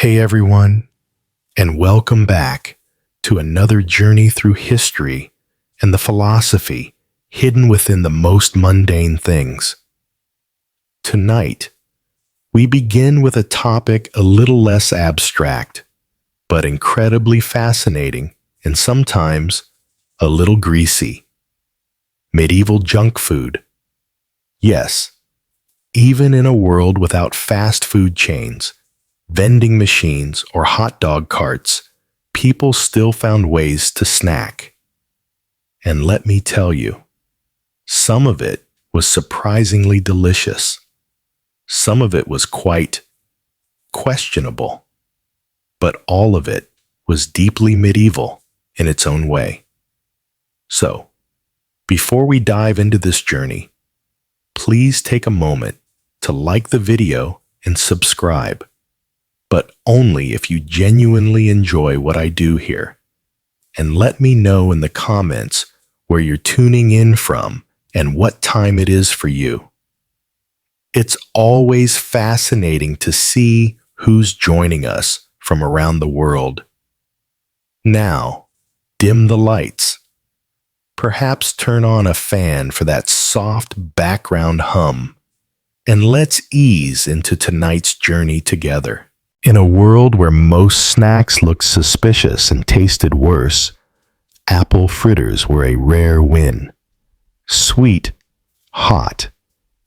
Hey everyone, and welcome back to another journey through history and the philosophy hidden within the most mundane things. Tonight, we begin with a topic a little less abstract, but incredibly fascinating and sometimes a little greasy. Medieval junk food. Yes, even in a world without fast food chains, vending machines, or hot dog carts, people still found ways to snack. And let me tell you, some of it was surprisingly delicious. Some of it was quite questionable. But all of it was deeply medieval in its own way. So, before we dive into this journey, please take a moment to like the video and subscribe, but only if you genuinely enjoy what I do here. And let me know in the comments where you're tuning in from and what time it is for you. It's always fascinating to see who's joining us from around the world. Now, dim the lights. Perhaps turn on a fan for that soft background hum, and let's ease into tonight's journey together. In a world where most snacks looked suspicious and tasted worse, apple fritters were a rare win. Sweet, hot,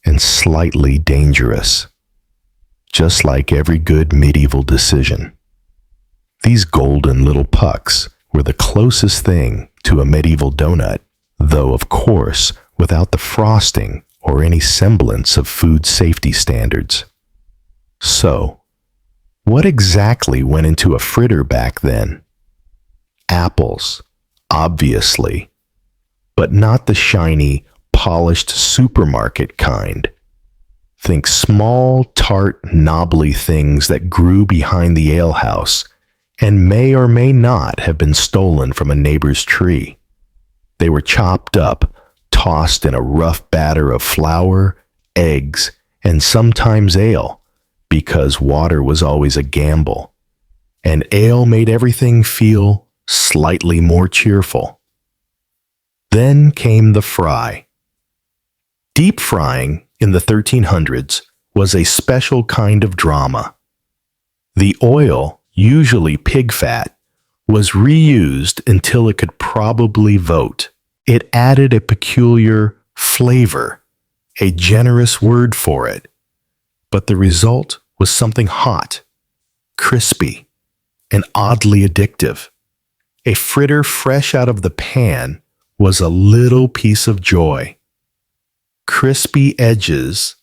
and slightly dangerous. Just like every good medieval decision. These golden little pucks were the closest thing to a medieval donut, though of course without the frosting or any semblance of food safety standards. So, what exactly went into a fritter back then? Apples, obviously, but not the shiny, polished supermarket kind. Think small, tart, knobbly things that grew behind the alehouse and may or may not have been stolen from a neighbor's tree. They were chopped up, tossed in a rough batter of flour, eggs, and sometimes ale, because water was always a gamble, and ale made everything feel slightly more cheerful. Then came the fry. Deep frying in the 1300s was a special kind of drama. The oil, usually pig fat, was reused until it could probably vote. It added a peculiar flavor, a generous word for it, but the result was something hot, crispy, and oddly addictive. A fritter fresh out of the pan was a little piece of joy. Crispy edges,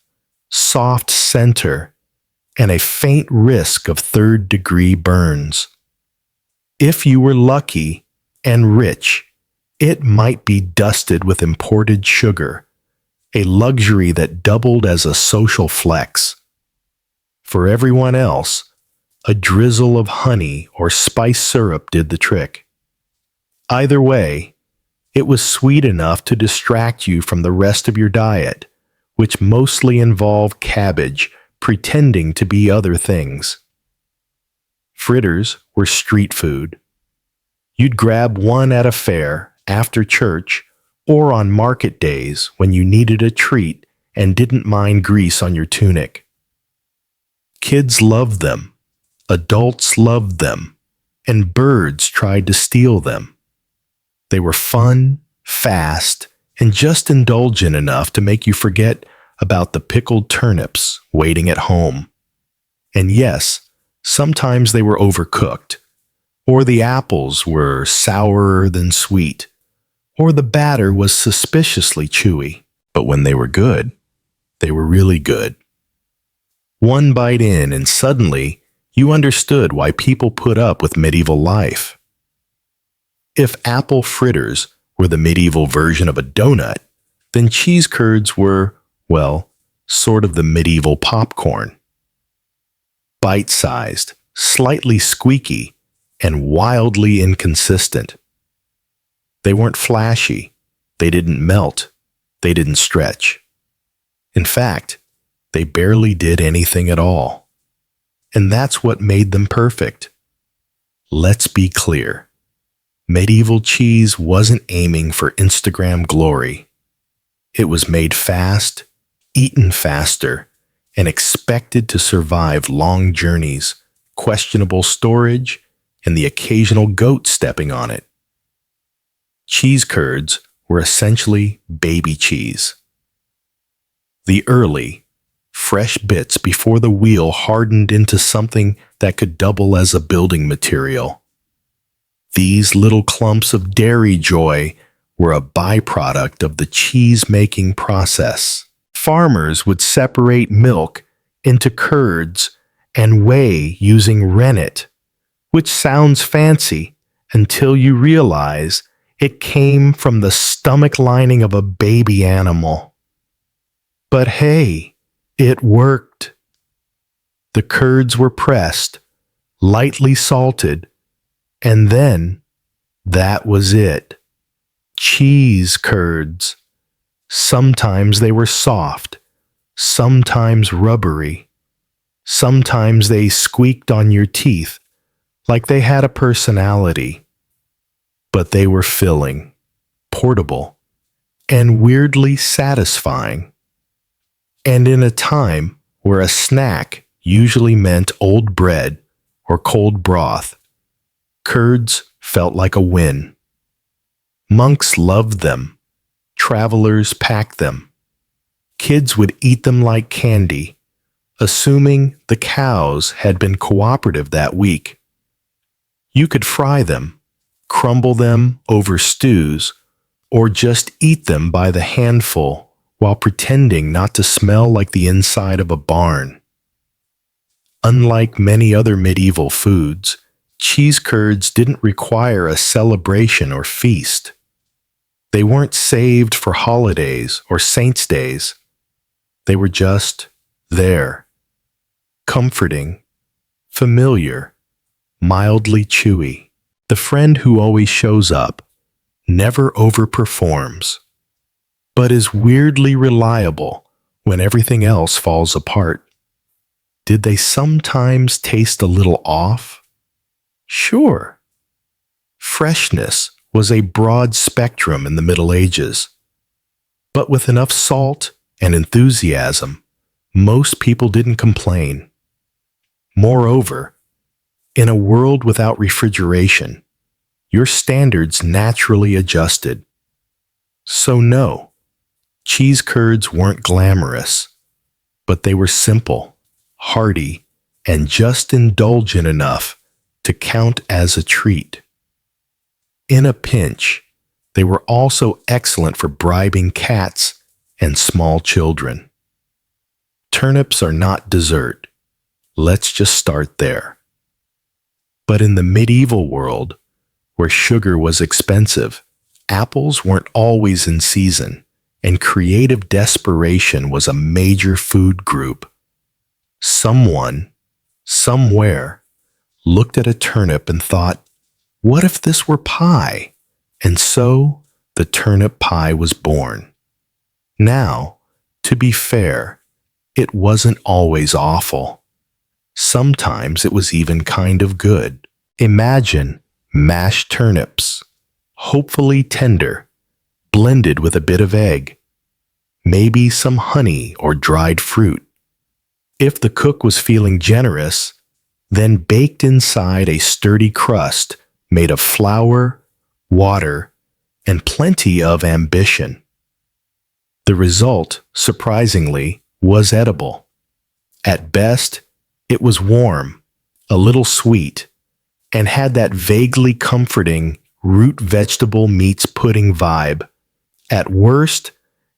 soft center, and a faint risk of third-degree burns. If you were lucky and rich, it might be dusted with imported sugar, a luxury that doubled as a social flex. For everyone else, a drizzle of honey or spice syrup did the trick. Either way, it was sweet enough to distract you from the rest of your diet, which mostly involved cabbage pretending to be other things. Fritters were street food. You'd grab one at a fair, after church, or on market days when you needed a treat and didn't mind grease on your tunic. Kids loved them, adults loved them, and birds tried to steal them. They were fun, fast, and just indulgent enough to make you forget about the pickled turnips waiting at home. And yes, sometimes they were overcooked, or the apples were sourer than sweet, or the batter was suspiciously chewy. But when they were good, they were really good. One bite in, and suddenly you understood why people put up with medieval life. If apple fritters were the medieval version of a donut, then cheese curds were, well, sort of the medieval popcorn. Bite-sized, slightly squeaky, and wildly inconsistent. They weren't flashy, they didn't melt, they didn't stretch. In fact, they barely did anything at all. and that's what made them perfect. Let's be clear. Medieval cheese wasn't aiming for Instagram glory. It was made fast, eaten faster, and expected to survive long journeys, questionable storage, and the occasional goat stepping on it. Cheese curds were essentially baby cheese. The early, fresh bits before the wheel hardened into something that could double as a building material. These little clumps of dairy joy were a byproduct of the cheese-making process. Farmers would separate milk into curds and weigh using rennet, which sounds fancy until you realize it came from the stomach lining of a baby animal. But hey, it worked. The curds were pressed, lightly salted, and then that was it. Cheese curds. Sometimes they were soft, sometimes rubbery. Sometimes they squeaked on your teeth like they had a personality. But they were filling, portable, and weirdly satisfying. And in a time where a snack usually meant old bread or cold broth, curds felt like a win. Monks loved them. Travelers packed them. Kids would eat them like candy, assuming the cows had been cooperative that week. You could fry them, crumble them over stews, or just eat them by the handful while pretending not to smell like the inside of a barn. Unlike many other medieval foods, cheese curds didn't require a celebration or feast. They weren't saved for holidays or saints' days. They were just there, comforting, familiar, mildly chewy. The friend who always shows up, never overperforms, but is weirdly reliable when everything else falls apart. Did they sometimes taste a little off? Sure. Freshness was a broad spectrum in the Middle Ages, but with enough salt and enthusiasm, most people didn't complain. Moreover, in a world without refrigeration, your standards naturally adjusted. So no, cheese curds weren't glamorous, but they were simple, hearty, and just indulgent enough to count as a treat. In a pinch, they were also excellent for bribing cats and small children. Turnips are not dessert. Let's just start there. But in the medieval world, where sugar was expensive, apples weren't always in season, and creative desperation was a major food group. Someone, somewhere, looked at a turnip and thought, what if this were pie? And so the turnip pie was born. Now, to be fair, it wasn't always awful. Sometimes it was even kind of good. Imagine mashed turnips, hopefully tender, blended with a bit of egg, maybe some honey or dried fruit. If the cook was feeling generous, then baked inside a sturdy crust made of flour, water, and plenty of ambition. The result, surprisingly, was edible. At best, it was warm, a little sweet, and had that vaguely comforting root vegetable meets pudding vibe. At worst,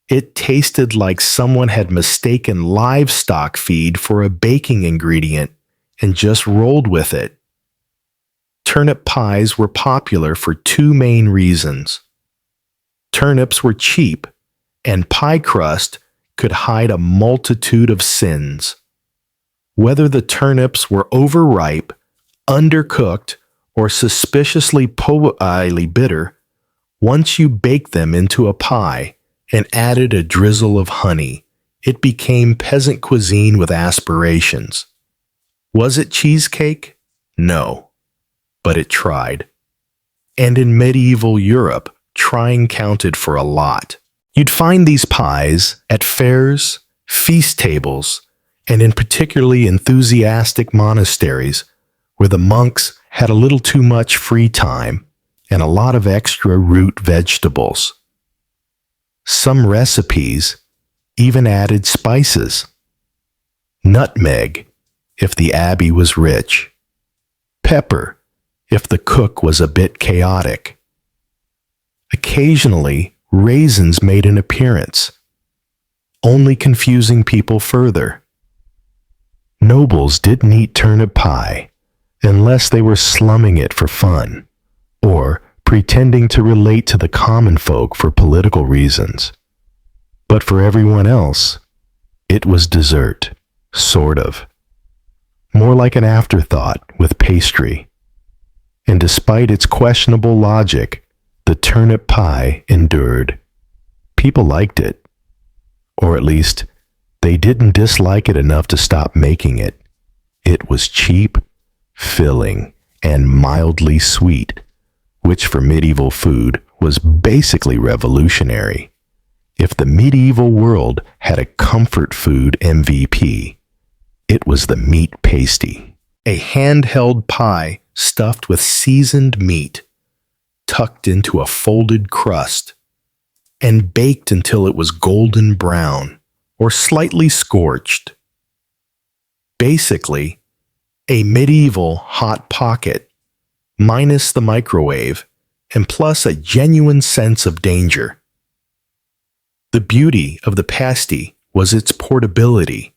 it tasted like someone had mistaken livestock feed for a baking ingredient and just rolled with it. Turnip pies were popular for two main reasons. Turnips were cheap, and pie crust could hide a multitude of sins. Whether the turnips were overripe, undercooked, or suspiciously bitter, once you baked them into a pie and added a drizzle of honey, it became peasant cuisine with aspirations. Was it cheesecake? No, but it tried. And in medieval Europe, trying counted for a lot. You'd find these pies at fairs, feast tables, and in particularly enthusiastic monasteries where the monks had a little too much free time and a lot of extra root vegetables. Some recipes even added spices. Nutmeg, if the abbey was rich. Pepper, if the cook was a bit chaotic. Occasionally, raisins made an appearance, only confusing people further. Nobles didn't eat turnip pie unless they were slumming it for fun, or pretending to relate to the common folk for political reasons. But for everyone else, it was dessert, sort of. More like an afterthought with pastry. And despite its questionable logic, the turnip pie endured. People liked it. Or at least, they didn't dislike it enough to stop making it. It was cheap, filling, and mildly sweet, which for medieval food was basically revolutionary. If the medieval world had a comfort food MVP, it was the meat pasty. A handheld pie stuffed with seasoned meat, tucked into a folded crust, and baked until it was golden brown or slightly scorched. Basically, a medieval hot pocket, minus the microwave, and plus a genuine sense of danger. The beauty of the pasty was its portability.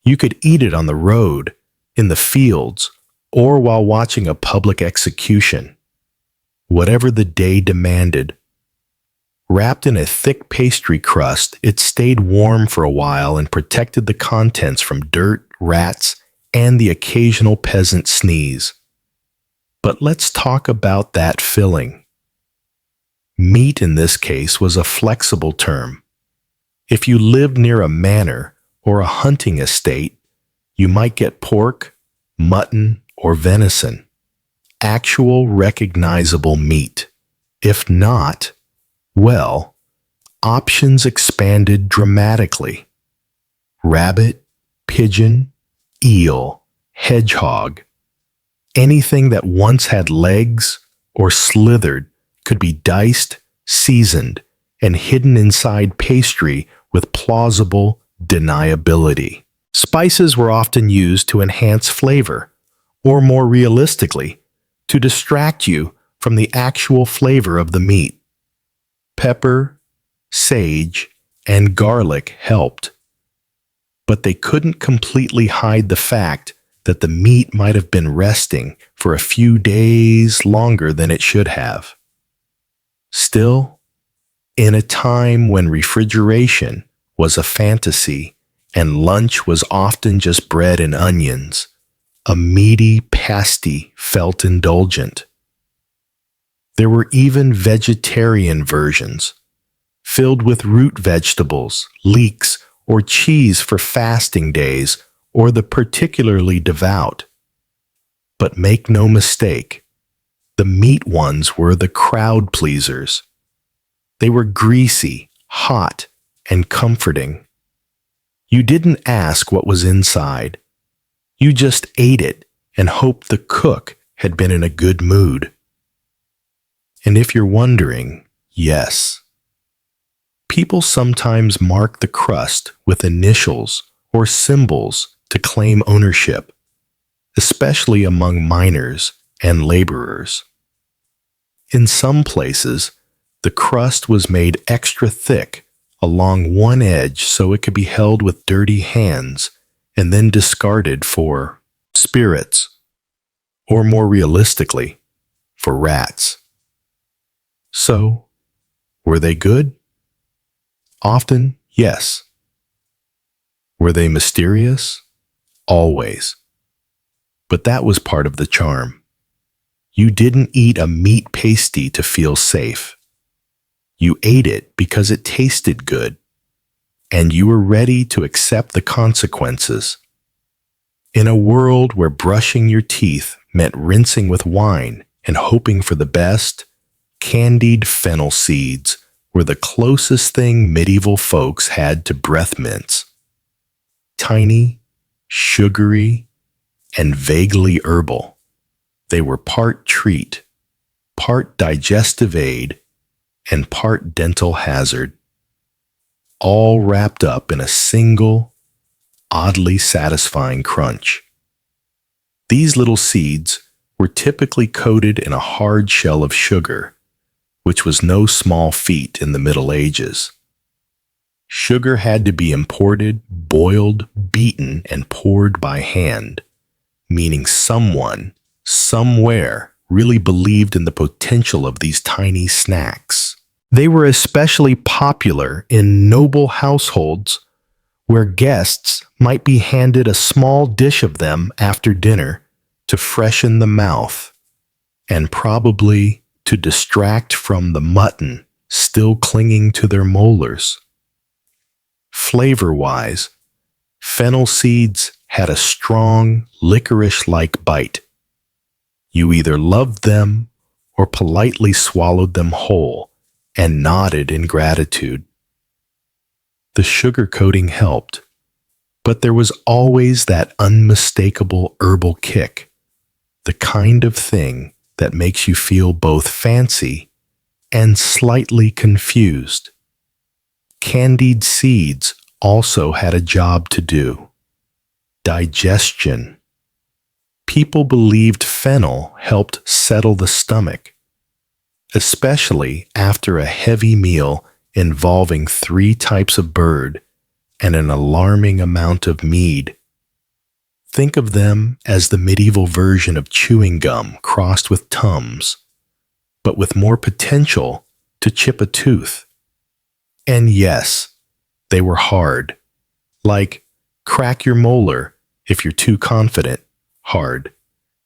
You could eat it on the road, in the fields, or while watching a public execution, whatever the day demanded. Wrapped in a thick pastry crust, it stayed warm for a while and protected the contents from dirt, rats, and the occasional peasant sneeze. But let's talk about that filling. Meat in this case was a flexible term. If you lived near a manor or a hunting estate, you might get pork, mutton, or venison, actual recognizable meat. If not, well, options expanded dramatically. Rabbit, pigeon, eel, hedgehog, anything that once had legs or slithered could be diced, seasoned, and hidden inside pastry with plausible deniability. Spices were often used to enhance flavor, or more realistically, to distract you from the actual flavor of the meat. Pepper, sage, and garlic helped, but they couldn't completely hide the fact that the meat might have been resting for a few days longer than it should have. Still, in a time when refrigeration was a fantasy and lunch was often just bread and onions, a meaty pasty felt indulgent. There were even vegetarian versions, filled with root vegetables, leeks, or cheese for fasting days or the particularly devout. But make no mistake, the meat ones were the crowd pleasers. They were greasy, hot, and comforting. You didn't ask what was inside. You just ate it and hoped the cook had been in a good mood. And if you're wondering, yes. People sometimes mark the crust with initials or symbols to claim ownership, especially among miners and laborers. In some places, the crust was made extra thick along one edge so it could be held with dirty hands and then discarded for spirits, or more realistically, for rats. So, were they good? Often, yes. Were they mysterious? Always. But that was part of the charm. You didn't eat a meat pasty to feel safe. You ate it because it tasted good, and you were ready to accept the consequences. In a world where brushing your teeth meant rinsing with wine and hoping for the best, candied fennel seeds were the closest thing medieval folks had to breath mints. Tiny, sugary, and vaguely herbal, they were part treat, part digestive aid, and part dental hazard, all wrapped up in a single, oddly satisfying crunch. These little seeds were typically coated in a hard shell of sugar, which was no small feat in the Middle Ages. Sugar had to be imported, boiled, beaten, and poured by hand, meaning someone, somewhere, really believed in the potential of these tiny snacks. They were especially popular in noble households where guests might be handed a small dish of them after dinner to freshen the mouth and probably to distract from the mutton still clinging to their molars. Flavor-wise, fennel seeds had a strong, licorice-like bite. You either loved them or politely swallowed them whole and nodded in gratitude. The sugar coating helped, but there was always that unmistakable herbal kick, the kind of thing that makes you feel both fancy and slightly confused. Candied seeds also had a job to do: digestion. People believed fennel helped settle the stomach, especially after a heavy meal involving 3 types of bird and an alarming amount of mead. Think of them as the medieval version of chewing gum crossed with Tums, but with more potential to chip a tooth. And yes, they were hard, like crack your molar if you're too confident, hard.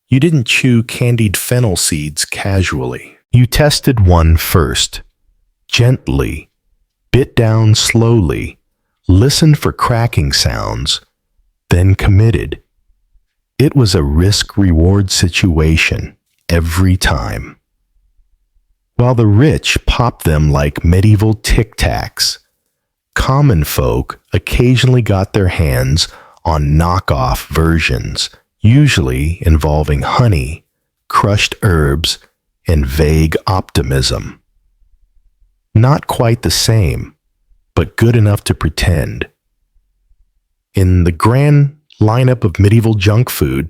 You didn't chew candied fennel seeds casually. You tested one first, gently, bit down slowly, listened for cracking sounds, then committed. It was a risk-reward situation every time. While the rich popped them like medieval Tic Tacs, common folk occasionally got their hands on knockoff versions, usually involving honey, crushed herbs, and vague optimism. Not quite the same, but good enough to pretend. In the grand lineup of medieval junk food,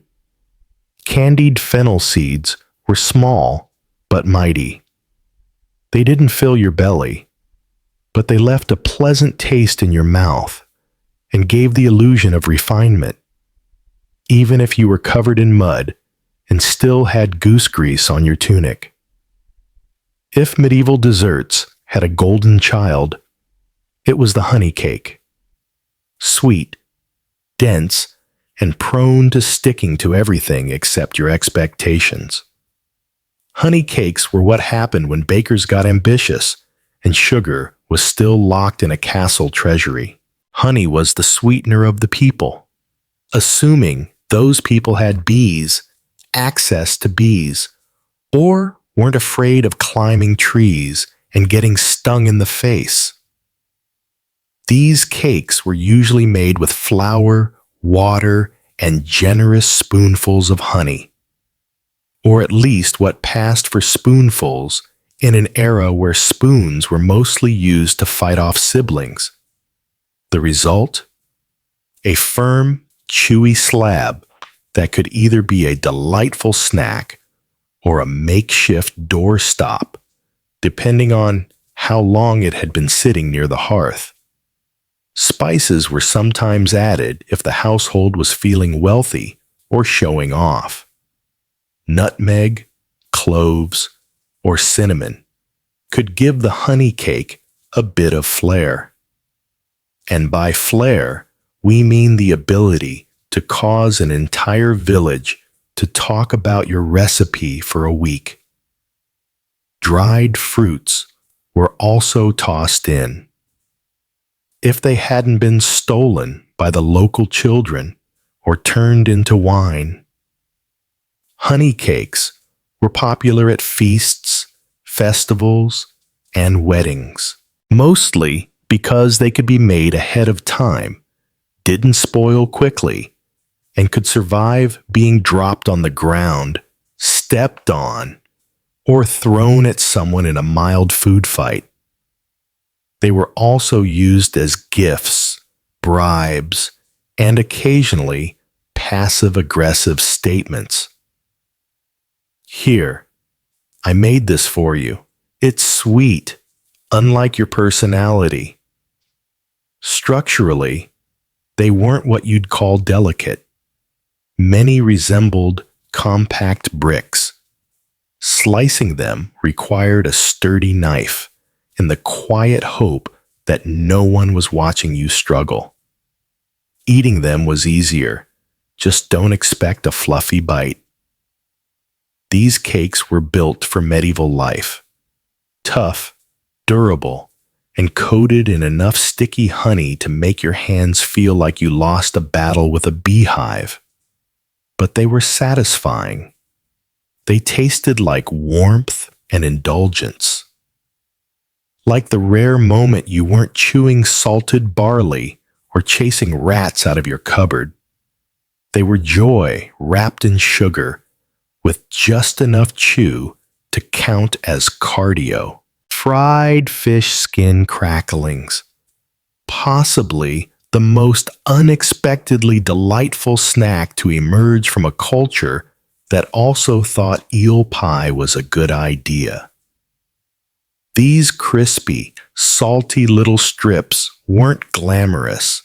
candied fennel seeds were small but mighty. They didn't fill your belly, but they left a pleasant taste in your mouth and gave the illusion of refinement, even if you were covered in mud and still had goose grease on your tunic. If medieval desserts had a golden child, it was the honey cake. Sweet, dense, and prone to sticking to everything except your expectations. Honey cakes were what happened when bakers got ambitious and sugar was still locked in a castle treasury. Honey was the sweetener of the people, assuming those people had bees, access to bees, or weren't afraid of climbing trees and getting stung in the face. These cakes were usually made with flour, water, and generous spoonfuls of honey, or at least what passed for spoonfuls in an era where spoons were mostly used to fight off siblings. The result? A firm, chewy slab that could either be a delightful snack or a makeshift doorstop, depending on how long it had been sitting near the hearth. Spices were sometimes added if the household was feeling wealthy or showing off. Nutmeg, cloves, or cinnamon could give the honey cake a bit of flair. And by flair, we mean the ability to cause an entire village to talk about your recipe for a week. Dried fruits were also tossed in. If they hadn't been stolen by the local children or turned into wine. Honey cakes were popular at feasts, festivals, and weddings, mostly because they could be made ahead of time, didn't spoil quickly, and could survive being dropped on the ground, stepped on, or thrown at someone in a mild food fight. They were also used as gifts, bribes, and occasionally passive-aggressive statements. Here, I made this for you. It's sweet, unlike your personality. Structurally, they weren't what you'd call delicate. Many resembled compact bricks. Slicing them required a sturdy knife in the quiet hope that no one was watching you struggle. Eating them was easier. Just don't expect a fluffy bite. These cakes were built for medieval life. Tough, durable, and coated in enough sticky honey to make your hands feel like you lost a battle with a beehive. But they were satisfying. They tasted like warmth and indulgence. Like the rare moment you weren't chewing salted barley or chasing rats out of your cupboard. They were joy wrapped in sugar, with just enough chew to count as cardio. Fried fish skin cracklings. Possibly the most unexpectedly delightful snack to emerge from a culture that also thought eel pie was a good idea. These crispy, salty little strips weren't glamorous,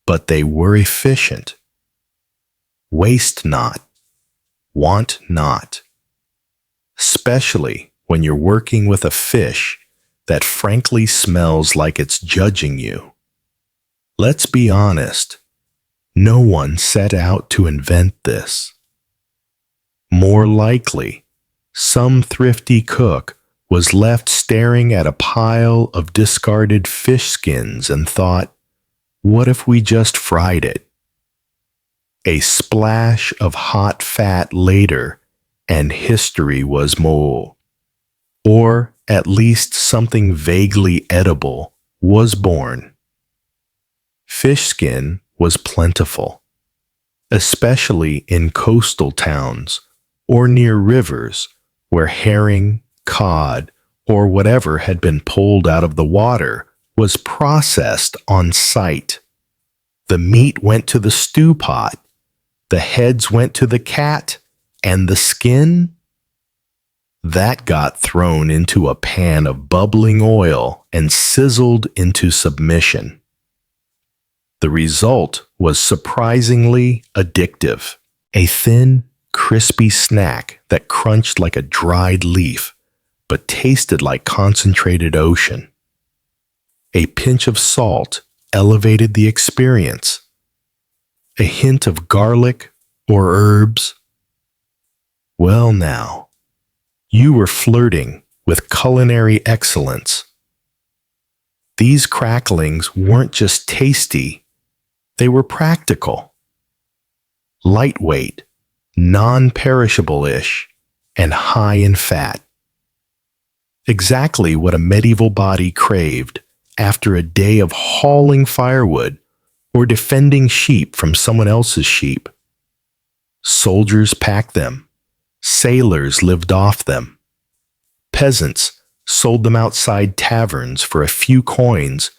but they were efficient. Waste not, want not. Especially when you're working with a fish that frankly smells like it's judging you. Let's be honest, no one set out to invent this. More likely, some thrifty cook was left staring at a pile of discarded fish skins and thought, what if we just fried it? A splash of hot fat later, and history was mole. Or at least something vaguely edible was born. Fish skin was plentiful, especially in coastal towns or near rivers where herring, cod, or whatever had been pulled out of the water was processed on site. The meat went to the stew pot, the heads went to the cat, and the skin? That got thrown into a pan of bubbling oil and sizzled into submission. The result was surprisingly addictive. A thin, crispy snack that crunched like a dried leaf, but tasted like concentrated ocean. A pinch of salt elevated the experience. A hint of garlic or herbs. Well now, you were flirting with culinary excellence. These cracklings weren't just tasty, they were practical. Lightweight, non-perishable-ish, and high in fat. Exactly what a medieval body craved after a day of hauling firewood or defending sheep from someone else's sheep. Soldiers packed them. Sailors lived off them. Peasants sold them outside taverns for a few coins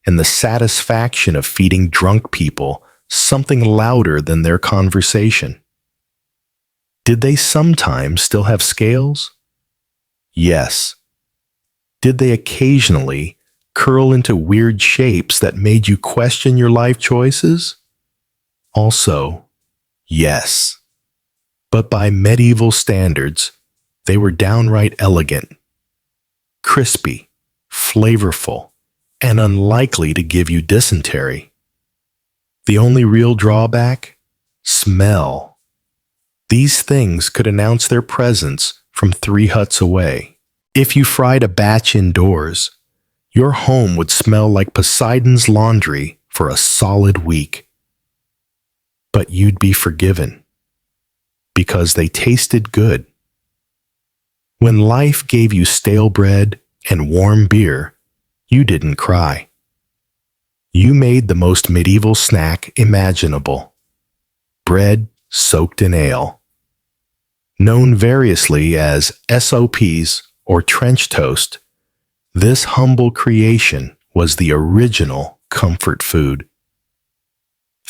and the satisfaction of feeding drunk people something louder than their conversation. Did they sometimes still have scales? Yes. Did they occasionally curl into weird shapes that made you question your life choices? Also, yes. But by medieval standards, they were downright elegant, crispy, flavorful, and unlikely to give you dysentery. The only real drawback? Smell. These things could announce their presence from 3 huts away. If you fried a batch indoors, your home would smell like Poseidon's laundry for a solid week. but you'd be forgiven because they tasted good. When life gave you stale bread and warm beer, you didn't cry. You made the most medieval snack imaginable: bread soaked in ale. Known variously as SOPs or trench toast, this humble creation was the original comfort food.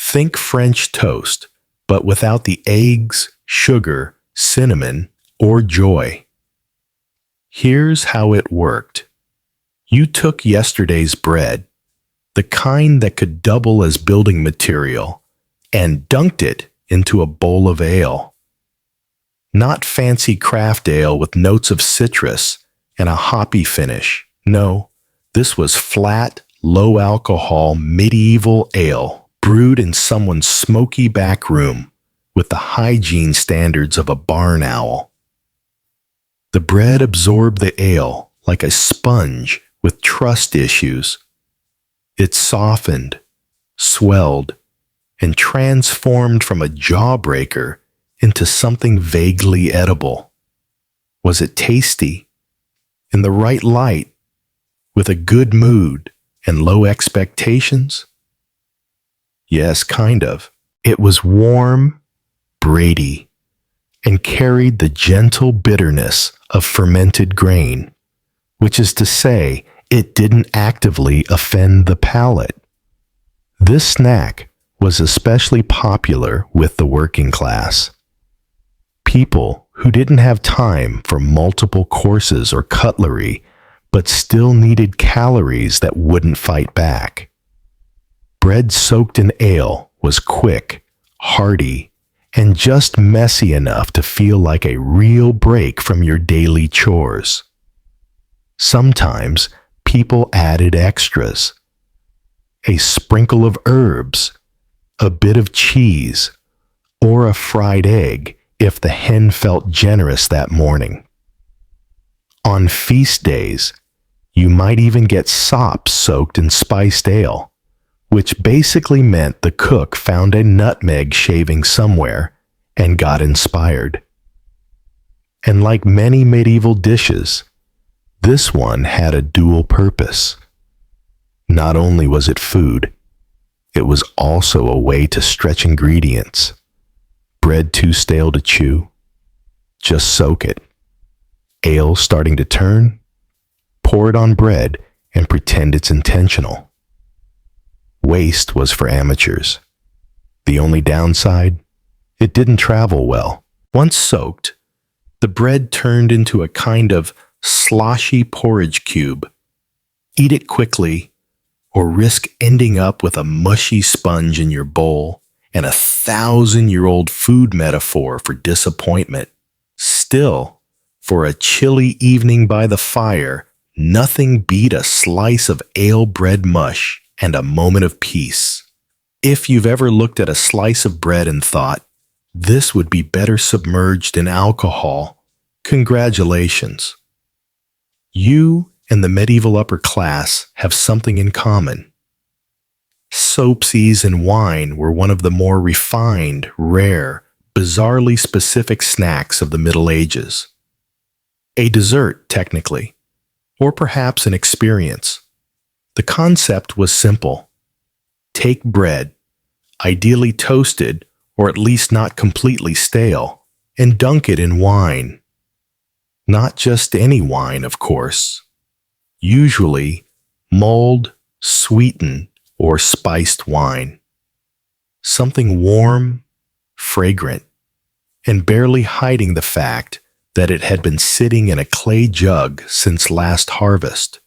Think French toast, but without the eggs, sugar, cinnamon, or joy. Here's how it worked. You took yesterday's bread, the kind that could double as building material, and dunked it into a bowl of ale. Not fancy craft ale with notes of citrus and a hoppy finish. No, this was flat, low-alcohol medieval ale brewed in someone's smoky back room with the hygiene standards of a barn owl. The bread absorbed the ale like a sponge with trust issues. It softened, swelled, and transformed from a jawbreaker into something vaguely edible. Was it tasty? In the right light? With a good mood and low expectations? Yes, kind of. It was warm, Brady, and carried the gentle bitterness of fermented grain, which is to say, it didn't actively offend the palate. This snack was especially popular with the working class. People who didn't have time for multiple courses or cutlery, but still needed calories that wouldn't fight back. Bread soaked in ale was quick, hearty, and just messy enough to feel like a real break from your daily chores. Sometimes people added extras: a sprinkle of herbs, a bit of cheese, or a fried egg if the hen felt generous that morning. On feast days, you might even get sop soaked in spiced ale, which basically meant the cook found a nutmeg shaving somewhere and got inspired. And like many medieval dishes, this one had a dual purpose. Not only was it food, it was also a way to stretch ingredients. Bread too stale to chew? Just soak it. Ale starting to turn? Pour it on bread and pretend it's intentional. Waste was for amateurs. The only downside? It didn't travel well. Once soaked, the bread turned into a kind of sloshy porridge cube. Eat it quickly, or risk ending up with a mushy sponge in your bowl and a 1,000-year-old food metaphor for disappointment. Still, for a chilly evening by the fire, nothing beat a slice of ale bread mush and a moment of peace. If you've ever looked at a slice of bread and thought, this would be better submerged in alcohol, congratulations. You and the medieval upper class have something in common. Soapsies and wine were one of the more refined, rare, bizarrely specific snacks of the Middle Ages. A dessert, technically, or perhaps an experience. The concept was simple. Take bread, ideally toasted or at least not completely stale, and dunk it in wine. Not just any wine, of course. Usually mulled, sweetened, or spiced wine. Something warm, fragrant, and barely hiding the fact that it had been sitting in a clay jug since last harvest.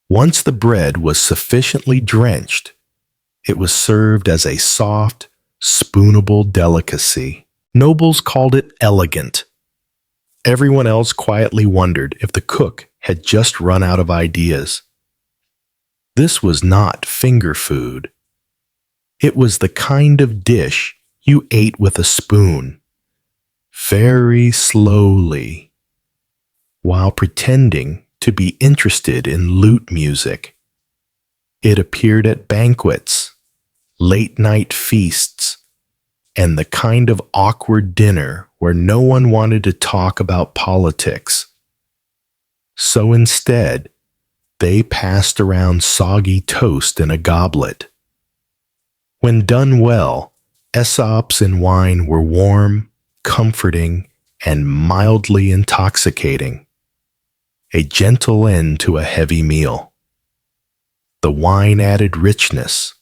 Once the bread was sufficiently drenched, it was served as a soft, spoonable delicacy. Nobles called it elegant. Everyone else quietly wondered if the cook had just run out of ideas. This was not finger food. It was the kind of dish you ate with a spoon, very slowly, while pretending to be interested in lute music. It appeared at banquets, late-night feasts, and the kind of awkward dinner where no one wanted to talk about politics. So instead, they passed around soggy toast in a goblet. When done well, Aesop's in wine were warm, comforting, and mildly intoxicating, a gentle end to a heavy meal. The wine added richness,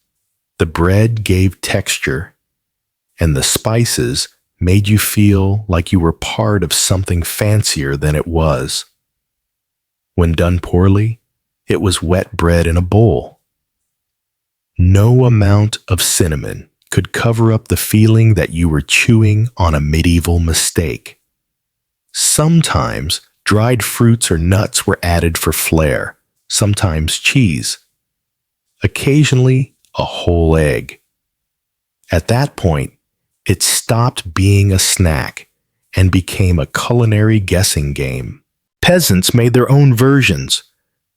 the bread gave texture, and the spices made you feel like you were part of something fancier than it was. When done poorly, it was wet bread in a bowl. No amount of cinnamon could cover up the feeling that you were chewing on a medieval mistake. Sometimes dried fruits or nuts were added for flair, sometimes cheese. Occasionally, a whole egg. At that point, it stopped being a snack and became a culinary guessing game. Peasants made their own versions,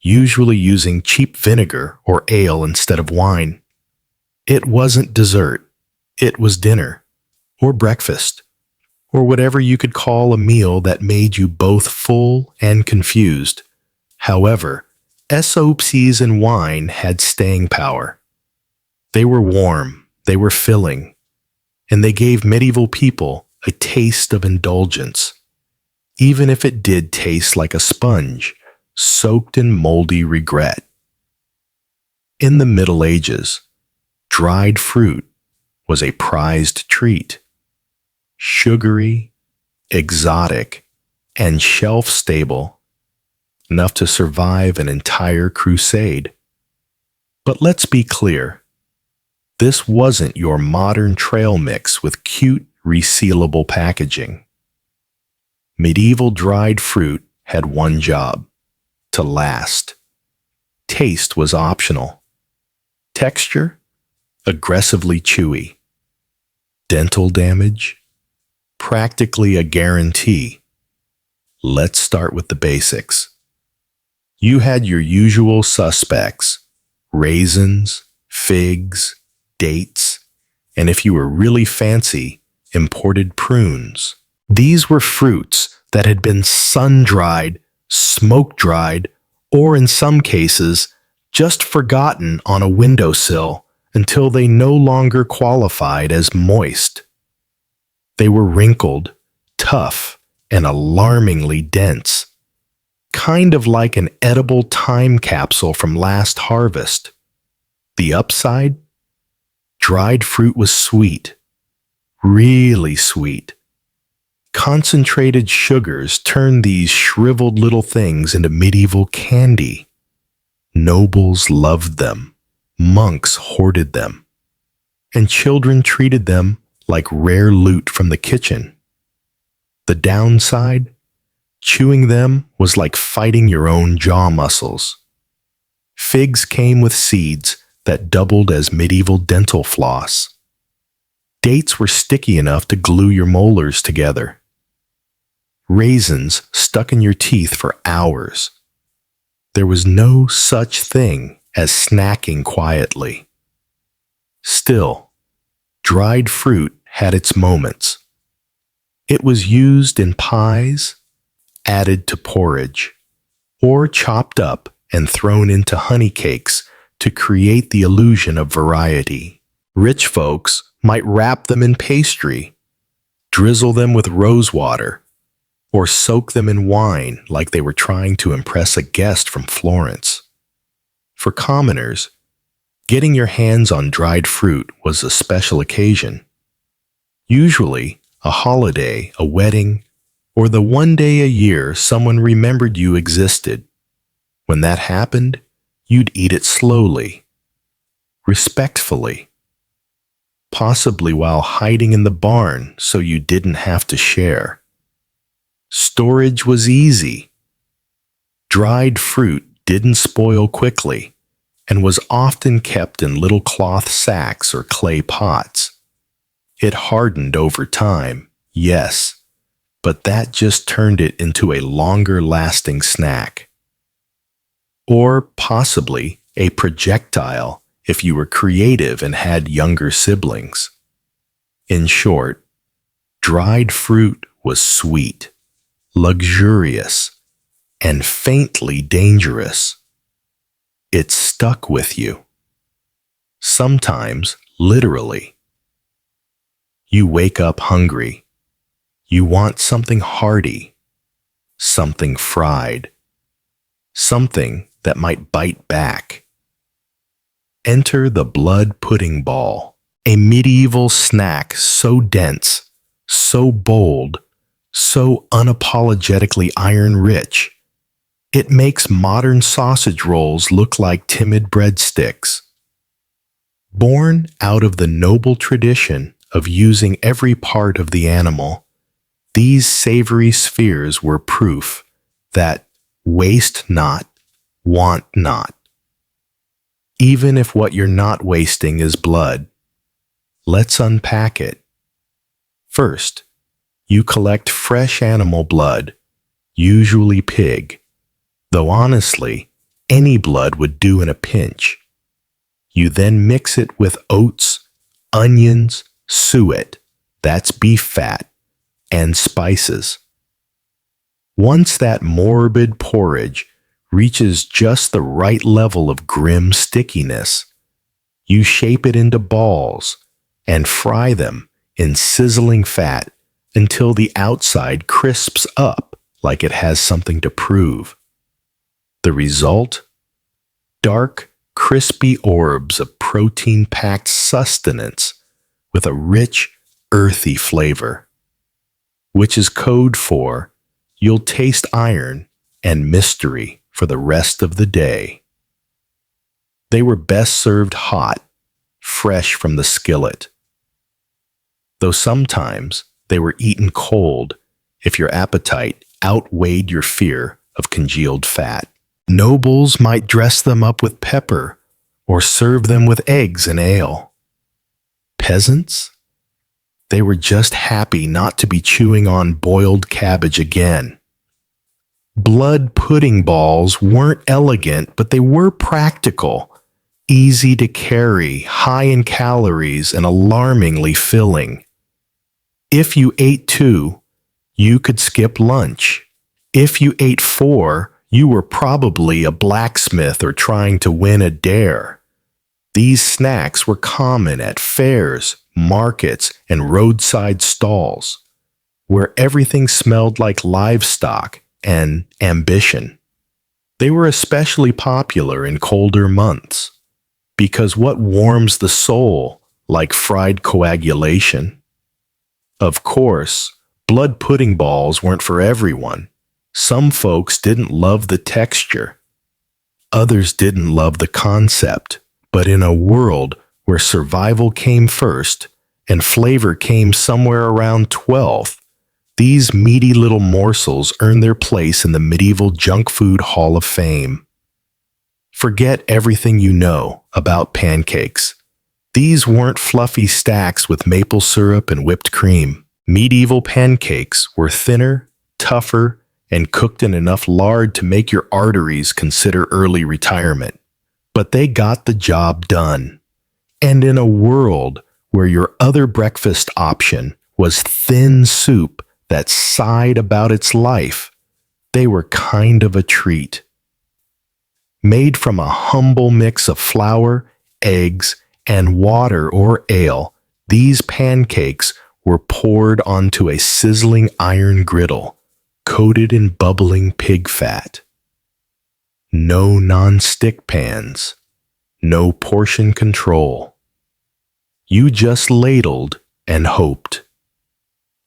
usually using cheap vinegar or ale instead of wine. It wasn't dessert, it was dinner, or breakfast, or whatever you could call a meal that made you both full and confused. However, Aesop's in wine had staying power. They were warm, they were filling, and they gave medieval people a taste of indulgence, even if it did taste like a sponge soaked in moldy regret. In the Middle Ages, dried fruit was a prized treat. Sugary, exotic, and shelf-stable, enough to survive an entire crusade. But let's be clear, this wasn't your modern trail mix with cute, resealable packaging. Medieval dried fruit had one job: to last. Taste was optional. Texture? Aggressively chewy. Dental damage? Practically a guarantee. Let's start with the basics. You had your usual suspects: raisins, figs, dates, and if you were really fancy, imported prunes. These were fruits that had been sun-dried, smoke-dried, or in some cases, just forgotten on a windowsill until they no longer qualified as moist. They were wrinkled, tough, and alarmingly dense, kind of like an edible time capsule from last harvest. The upside? Dried fruit was sweet, really sweet. Concentrated sugars turned these shriveled little things into medieval candy. Nobles loved them, monks hoarded them, and children treated them like rare loot from the kitchen. The downside? Chewing them was like fighting your own jaw muscles. Figs came with seeds that doubled as medieval dental floss. Dates were sticky enough to glue your molars together. Raisins stuck in your teeth for hours. There was no such thing as snacking quietly. Still, dried fruit had its moments. It was used in pies, added to porridge, or chopped up and thrown into honey cakes to create the illusion of variety. Rich folks might wrap them in pastry, drizzle them with rose water, or soak them in wine like they were trying to impress a guest from Florence. For commoners, getting your hands on dried fruit was a special occasion. Usually, a holiday, a wedding, or the one day a year someone remembered you existed. When that happened, you'd eat it slowly, respectfully, possibly while hiding in the barn so you didn't have to share. Storage was easy. Dried fruit didn't spoil quickly and was often kept in little cloth sacks or clay pots. It hardened over time, yes, but that just turned it into a longer-lasting snack. Or possibly a projectile if you were creative and had younger siblings. In short, dried fruit was sweet, luxurious, and faintly dangerous. It stuck with you. Sometimes, literally. You wake up hungry. You want something hearty, something fried, something that might bite back. Enter the blood pudding ball, a medieval snack so dense, so bold, so unapologetically iron-rich. It makes modern sausage rolls look like timid breadsticks. Born out of the noble tradition of using every part of the animal, these savory spheres were proof that waste not, want not. Even if what you're not wasting is blood, let's unpack it. First, you collect fresh animal blood, usually pig, though honestly, any blood would do in a pinch. You then mix it with oats, onions, suet, that's beef fat, and spices. Once that morbid porridge reaches just the right level of grim stickiness, you shape it into balls and fry them in sizzling fat until the outside crisps up like it has something to prove. The result? Dark, crispy orbs of protein-packed sustenance with a rich, earthy flavor, which is code for you'll taste iron and mystery for the rest of the day. They were best served hot, fresh from the skillet, though sometimes they were eaten cold if your appetite outweighed your fear of congealed fat. Nobles might dress them up with pepper or serve them with eggs and ale. Peasants? They were just happy not to be chewing on boiled cabbage again. Blood pudding balls weren't elegant, but they were practical, easy to carry, high in calories, and alarmingly filling. If you ate 2, you could skip lunch. If you ate 4, you were probably a blacksmith or trying to win a dare. These snacks were common at fairs, markets, and roadside stalls, where everything smelled like livestock and ambition. They were especially popular in colder months, because what warms the soul like fried coagulation? Of course, blood pudding balls weren't for everyone. Some folks didn't love the texture. Others didn't love the concept. But in a world where survival came first and flavor came somewhere around 12th, these meaty little morsels earned their place in the medieval junk food hall of fame. Forget everything you know about pancakes. These weren't fluffy stacks with maple syrup and whipped cream. Medieval pancakes were thinner, tougher, and cooked in enough lard to make your arteries consider early retirement. But they got the job done. And in a world where your other breakfast option was thin soup that sighed about its life, they were kind of a treat. Made from a humble mix of flour, eggs, and water or ale, these pancakes were poured onto a sizzling iron griddle, coated in bubbling pig fat. No non-stick pans, no portion control. You just ladled and hoped.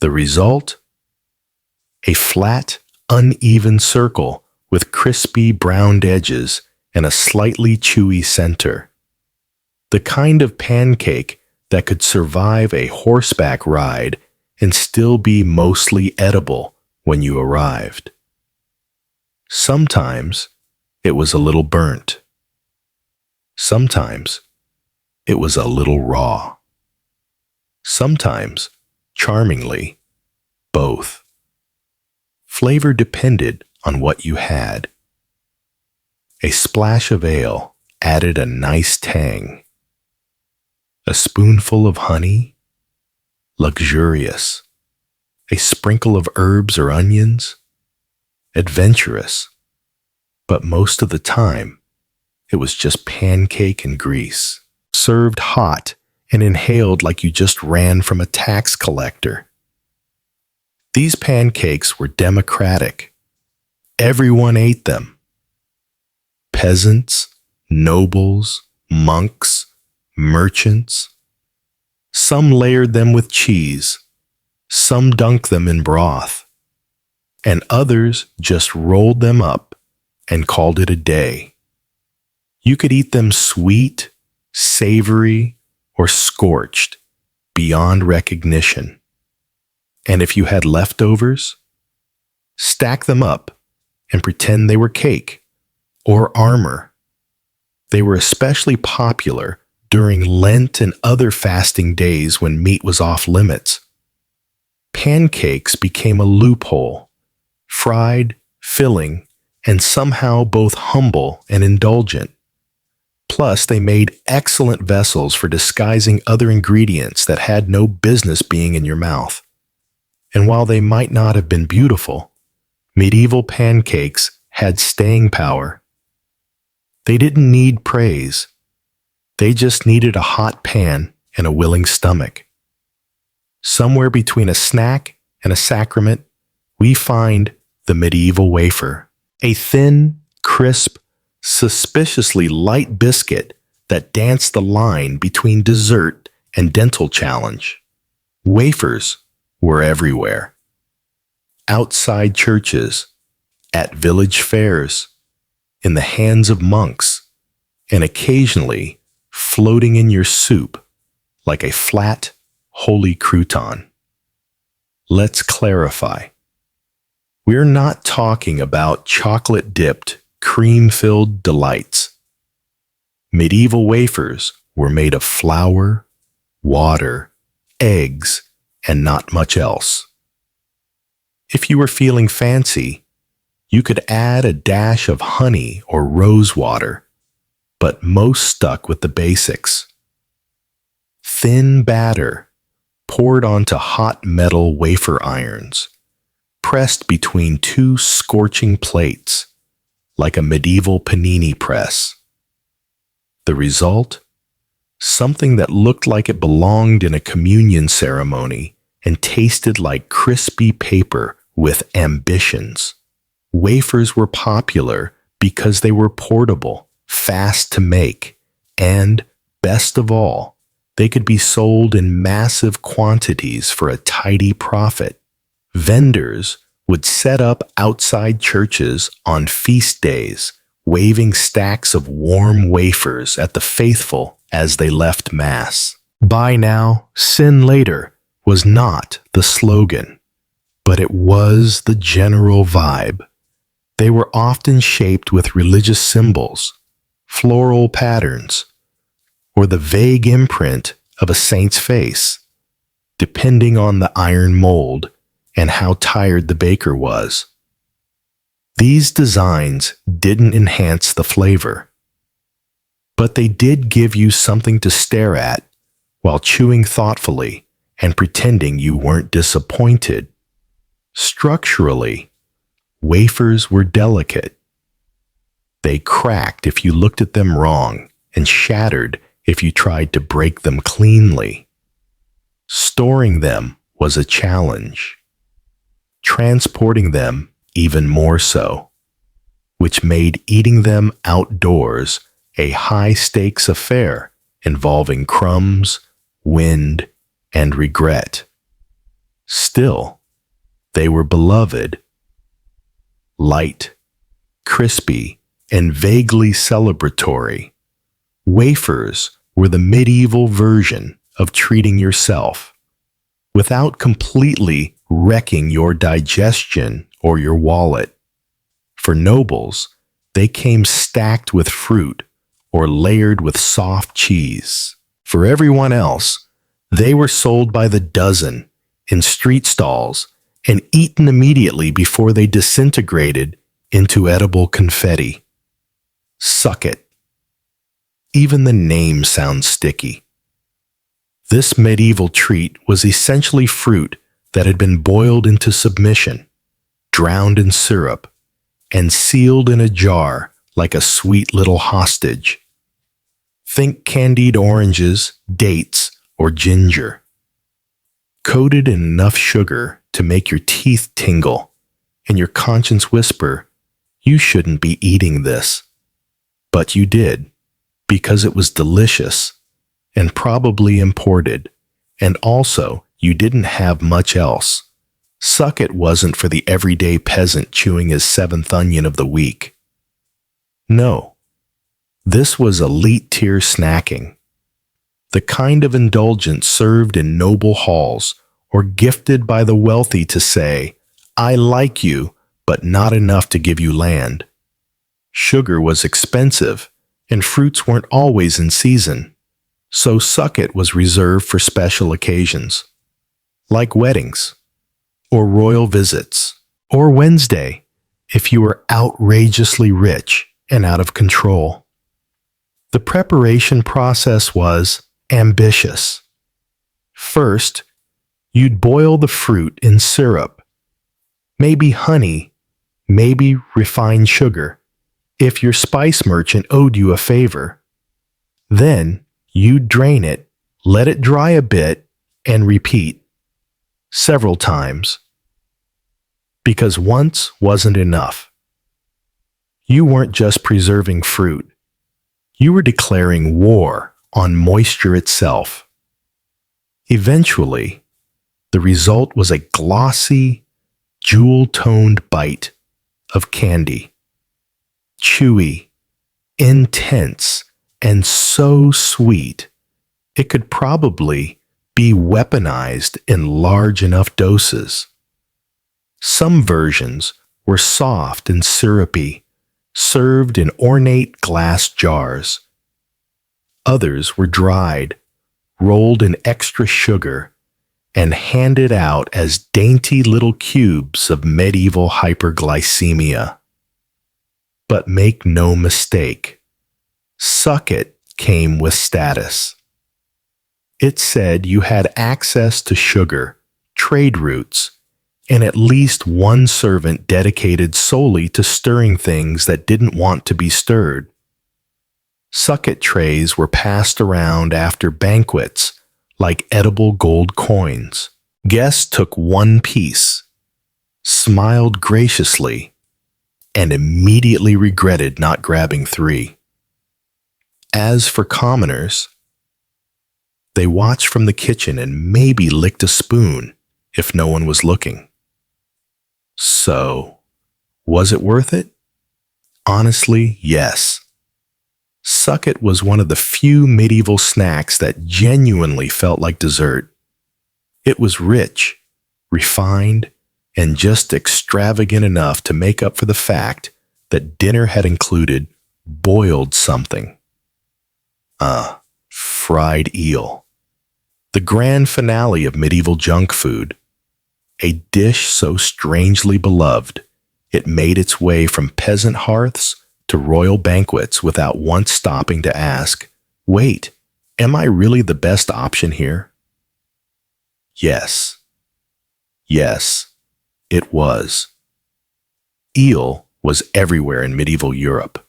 The result? A flat, uneven circle with crispy browned edges and a slightly chewy center. The kind of pancake that could survive a horseback ride and still be mostly edible when you arrived. Sometimes it was a little burnt. Sometimes it was a little raw. Sometimes, charmingly, both. Flavor depended on what you had. A splash of ale added a nice tang. A spoonful of honey, luxurious, a sprinkle of herbs or onions, adventurous, but most of the time, it was just pancake and grease, served hot and inhaled like you just ran from a tax collector. These pancakes were democratic. Everyone ate them. Peasants, nobles, monks, merchants. Some layered them with cheese, some dunked them in broth, and others just rolled them up and called it a day. You could eat them sweet, savory, or scorched, beyond recognition. And if you had leftovers, stack them up and pretend they were cake or armor. They were especially popular during Lent and other fasting days when meat was off limits. Pancakes became a loophole, fried, filling, and somehow both humble and indulgent. Plus, they made excellent vessels for disguising other ingredients that had no business being in your mouth. And while they might not have been beautiful, medieval pancakes had staying power. They didn't need praise. They just needed a hot pan and a willing stomach. Somewhere between a snack and a sacrament, we find the medieval wafer, a thin, crisp, suspiciously light biscuit that danced the line between dessert and dental challenge. Wafers were everywhere. Outside churches, at village fairs, in the hands of monks, and occasionally floating in your soup like a flat, holy crouton. Let's clarify. We're not talking about chocolate-dipped, cream-filled delights. Medieval wafers were made of flour, water, eggs, and not much else. If you were feeling fancy, you could add a dash of honey or rose water, but most stuck with the basics. Thin batter poured onto hot metal wafer irons, pressed between two scorching plates, like a medieval panini press. The result? Something that looked like it belonged in a communion ceremony and tasted like crispy paper with ambitions. Wafers were popular because they were portable, fast to make, and, best of all, they could be sold in massive quantities for a tidy profit. Vendors would set up outside churches on feast days, waving stacks of warm wafers at the faithful as they left Mass. Buy now, sin later was not the slogan, but it was the general vibe. They were often shaped with religious symbols, floral patterns, or the vague imprint of a saint's face, depending on the iron mold and how tired the baker was. These designs didn't enhance the flavor, but they did give you something to stare at while chewing thoughtfully and pretending you weren't disappointed. Structurally, wafers were delicate. They cracked if you looked at them wrong and shattered if you tried to break them cleanly. Storing them was a challenge. Transporting them even more so, which made eating them outdoors a high-stakes affair involving crumbs, wind, and regret. Still, they were beloved. Light, crispy, and vaguely celebratory, wafers were the medieval version of treating yourself, without completely wrecking your digestion or your wallet. For nobles, they came stacked with fruit or layered with soft cheese. For everyone else, they were sold by the dozen in street stalls and eaten immediately before they disintegrated into edible confetti. Suck it. Even the name sounds sticky. This medieval treat was essentially fruit that had been boiled into submission, drowned in syrup, and sealed in a jar like a sweet little hostage. Think candied oranges, dates, or ginger. Coated in enough sugar to make your teeth tingle and your conscience whisper, you shouldn't be eating this. But you did, because it was delicious and probably imported, and also you didn't have much else. Sucket wasn't for the everyday peasant chewing his seventh onion of the week. No, this was elite-tier snacking, the kind of indulgence served in noble halls or gifted by the wealthy to say, I like you, but not enough to give you land. Sugar was expensive, and fruits weren't always in season, so sucket was reserved for special occasions, like weddings, or royal visits, or Wednesday, if you were outrageously rich and out of control. The preparation process was ambitious. First, you'd boil the fruit in syrup, maybe honey, maybe refined sugar, if your spice merchant owed you a favor. Then, you'd drain it, let it dry a bit, and repeat. Several times. Because once wasn't enough. You weren't just preserving fruit. You were declaring war on moisture itself. Eventually, the result was a glossy, jewel-toned bite of candy. Chewy, intense, and so sweet, it could probably be weaponized in large enough doses. Some versions were soft and syrupy, served in ornate glass jars. Others were dried, rolled in extra sugar, and handed out as dainty little cubes of medieval hyperglycemia. But make no mistake, sucket came with status. It said you had access to sugar, trade routes, and at least one servant dedicated solely to stirring things that didn't want to be stirred. Sucket trays were passed around after banquets like edible gold coins. Guests took one piece, smiled graciously, and immediately regretted not grabbing three. As for commoners, they watched from the kitchen and maybe licked a spoon if no one was looking. So, was it worth it? Honestly, yes. Sucket was one of the few medieval snacks that genuinely felt like dessert. It was rich, refined, and just extravagant enough to make up for the fact that dinner had included boiled something. Fried eel. The grand finale of medieval junk food. A dish so strangely beloved, it made its way from peasant hearths to royal banquets without once stopping to ask, wait, am I really the best option here? Yes. Yes, it was. Eel was everywhere in medieval Europe.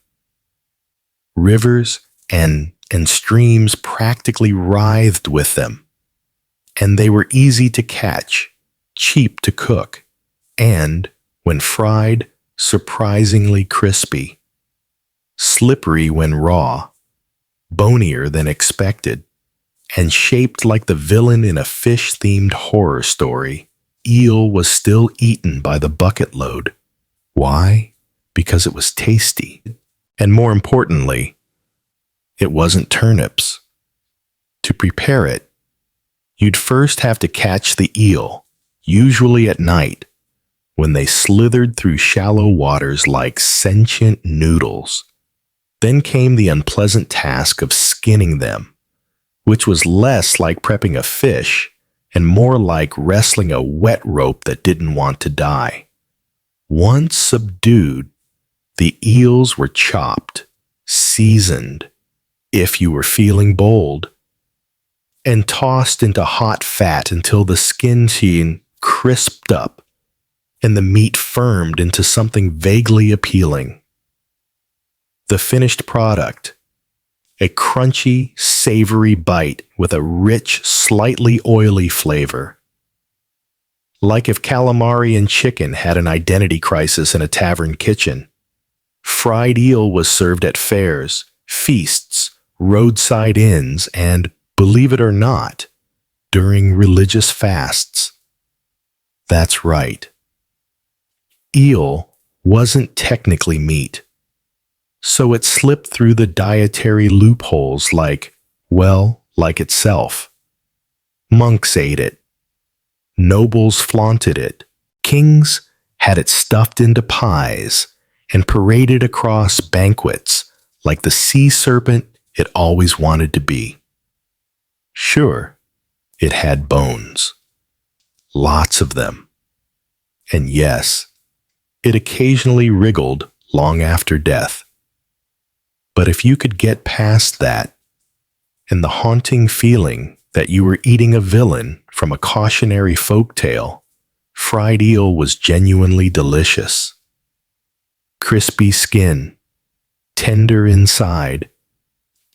Rivers and streams practically writhed with them, and they were easy to catch, cheap to cook, and, when fried, surprisingly crispy. Slippery when raw, bonier than expected, and shaped like the villain in a fish-themed horror story, eel was still eaten by the bucket load. Why? Because it was tasty. And more importantly, it wasn't turnips. To prepare it, you'd first have to catch the eel, usually at night, when they slithered through shallow waters like sentient noodles. Then came the unpleasant task of skinning them, which was less like prepping a fish and more like wrestling a wet rope that didn't want to die. Once subdued, the eels were chopped, seasoned, if you were feeling bold, and tossed into hot fat until the skin sheen crisped up and the meat firmed into something vaguely appealing. The finished product, a crunchy, savory bite with a rich, slightly oily flavor. Like if calamari and chicken had an identity crisis in a tavern kitchen, fried eel was served at fairs, feasts, roadside inns, and, believe it or not, during religious fasts. That's right. Eel wasn't technically meat, so it slipped through the dietary loopholes like itself. Monks ate it. Nobles flaunted it. Kings had it stuffed into pies and paraded across banquets like the sea serpent it always wanted to be. Sure, it had bones. Lots of them. And yes, it occasionally wriggled long after death. But if you could get past that, and the haunting feeling that you were eating a villain from a cautionary folktale, fried eel was genuinely delicious. Crispy skin, tender inside,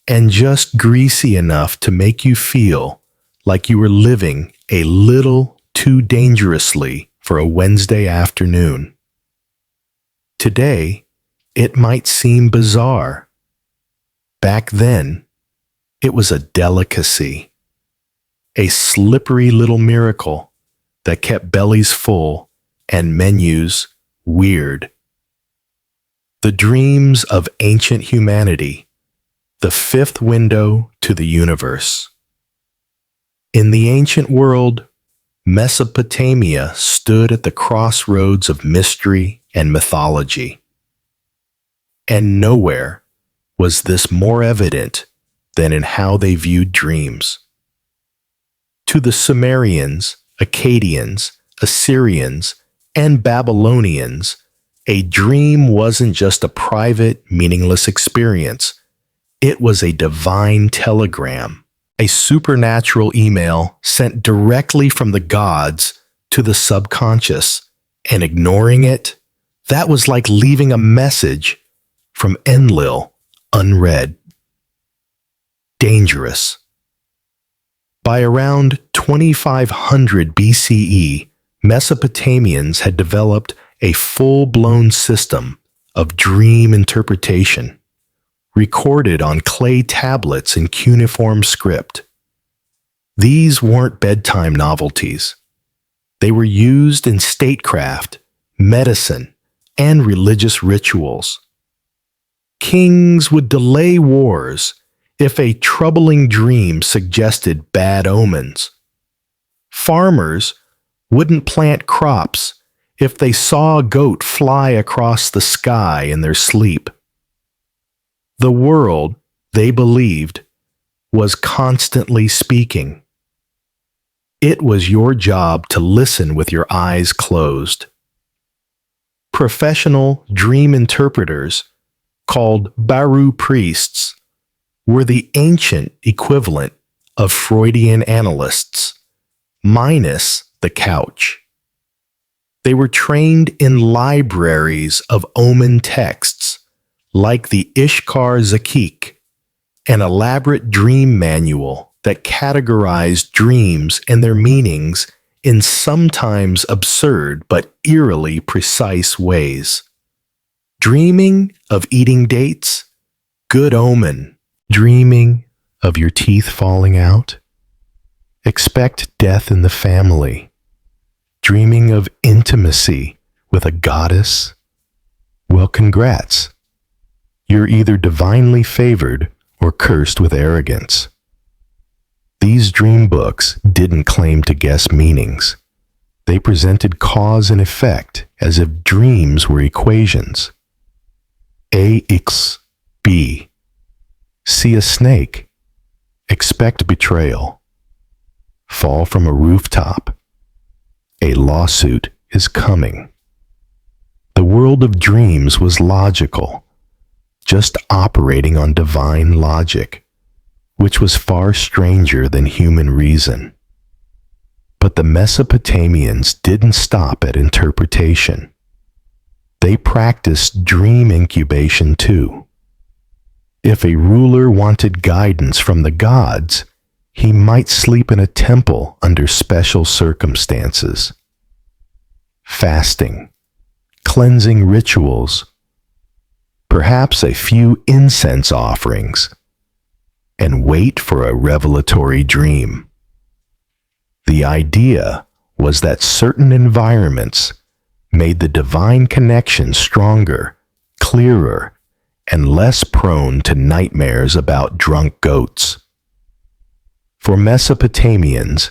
and just greasy enough to make you feel like you were living a little too dangerously for a Wednesday afternoon. Today, it might seem bizarre. Back then, it was a delicacy, a slippery little miracle that kept bellies full and menus weird. The dreams of ancient humanity, the fifth window to the universe. In the ancient world, Mesopotamia stood at the crossroads of mystery and mythology. And nowhere was this more evident than in how they viewed dreams. To the Sumerians, Akkadians, Assyrians, and Babylonians, a dream wasn't just a private, meaningless experience. It was a divine telegram, a supernatural email sent directly from the gods to the subconscious, and ignoring it, that was like leaving a message from Enlil unread. Dangerous. By around 2500 BCE, Mesopotamians had developed a full-blown system of dream interpretation, recorded on clay tablets in cuneiform script. These weren't bedtime novelties. They were used in statecraft, medicine, and religious rituals. Kings would delay wars if a troubling dream suggested bad omens. Farmers wouldn't plant crops if they saw a goat fly across the sky in their sleep. The world, they believed, was constantly speaking. It was your job to listen with your eyes closed. Professional dream interpreters, called Baru priests, were the ancient equivalent of Freudian analysts, minus the couch. They were trained in libraries of omen texts, like the Ishkar Zakik, an elaborate dream manual that categorized dreams and their meanings in sometimes absurd but eerily precise ways. Dreaming of eating dates? Good omen. Dreaming of your teeth falling out? Expect death in the family. Dreaming of intimacy with a goddess? Well, congrats. You're either divinely favored or cursed with arrogance. These dream books didn't claim to guess meanings. They presented cause and effect as if dreams were equations. A equals B. See a snake. Expect betrayal. Fall from a rooftop. A lawsuit is coming. The world of dreams was logical, just operating on divine logic. which was far stranger than human reason. But the Mesopotamians didn't stop at interpretation. They practiced dream incubation too. If a ruler wanted guidance from the gods, he might sleep in a temple under special circumstances. Fasting, cleansing rituals, perhaps a few incense offerings, and wait for a revelatory dream. The idea was that certain environments made the divine connection stronger, clearer, and less prone to nightmares about drunk goats. For Mesopotamians,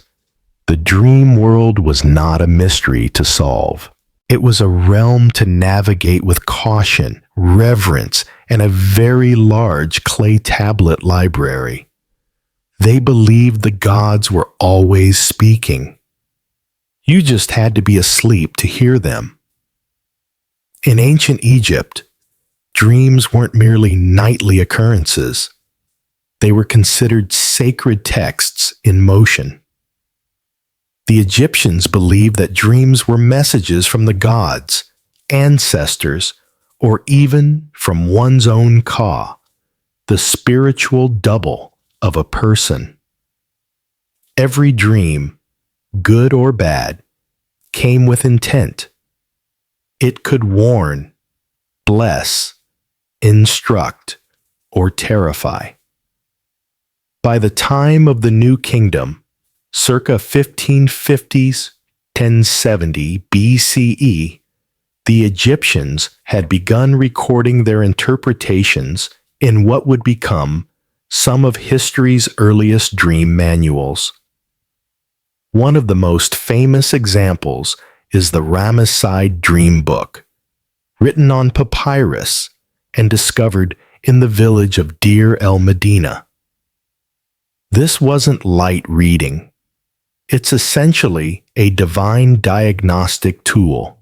the dream world was not a mystery to solve. It was a realm to navigate with caution, reverence, and a very large clay tablet library. They believed the gods were always speaking. You just had to be asleep to hear them. In ancient Egypt, dreams weren't merely nightly occurrences. They were considered sacred texts in motion. The Egyptians believed that dreams were messages from the gods, ancestors, or even from one's own Ka, the spiritual double of a person. Every dream, good or bad, came with intent. It could warn, bless, instruct, or terrify. By the time of the New Kingdom, circa 1550s, 1070 BCE, the Egyptians had begun recording their interpretations in what would become some of history's earliest dream manuals. One of the most famous examples is the Ramesside Dream Book, written on papyrus and discovered in the village of Deir el-Medina. This wasn't light reading. It's essentially a divine diagnostic tool,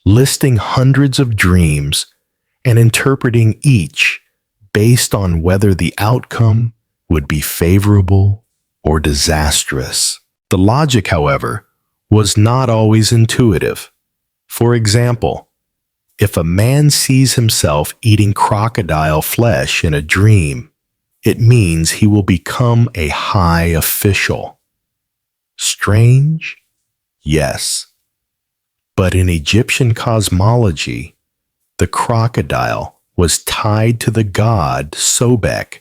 listing hundreds of dreams and interpreting each based on whether the outcome would be favorable or disastrous. The logic, however, was not always intuitive. For example, if a man sees himself eating crocodile flesh in a dream, it means he will become a high official. Strange? Yes. But in Egyptian cosmology, the crocodile was tied to the god Sobek,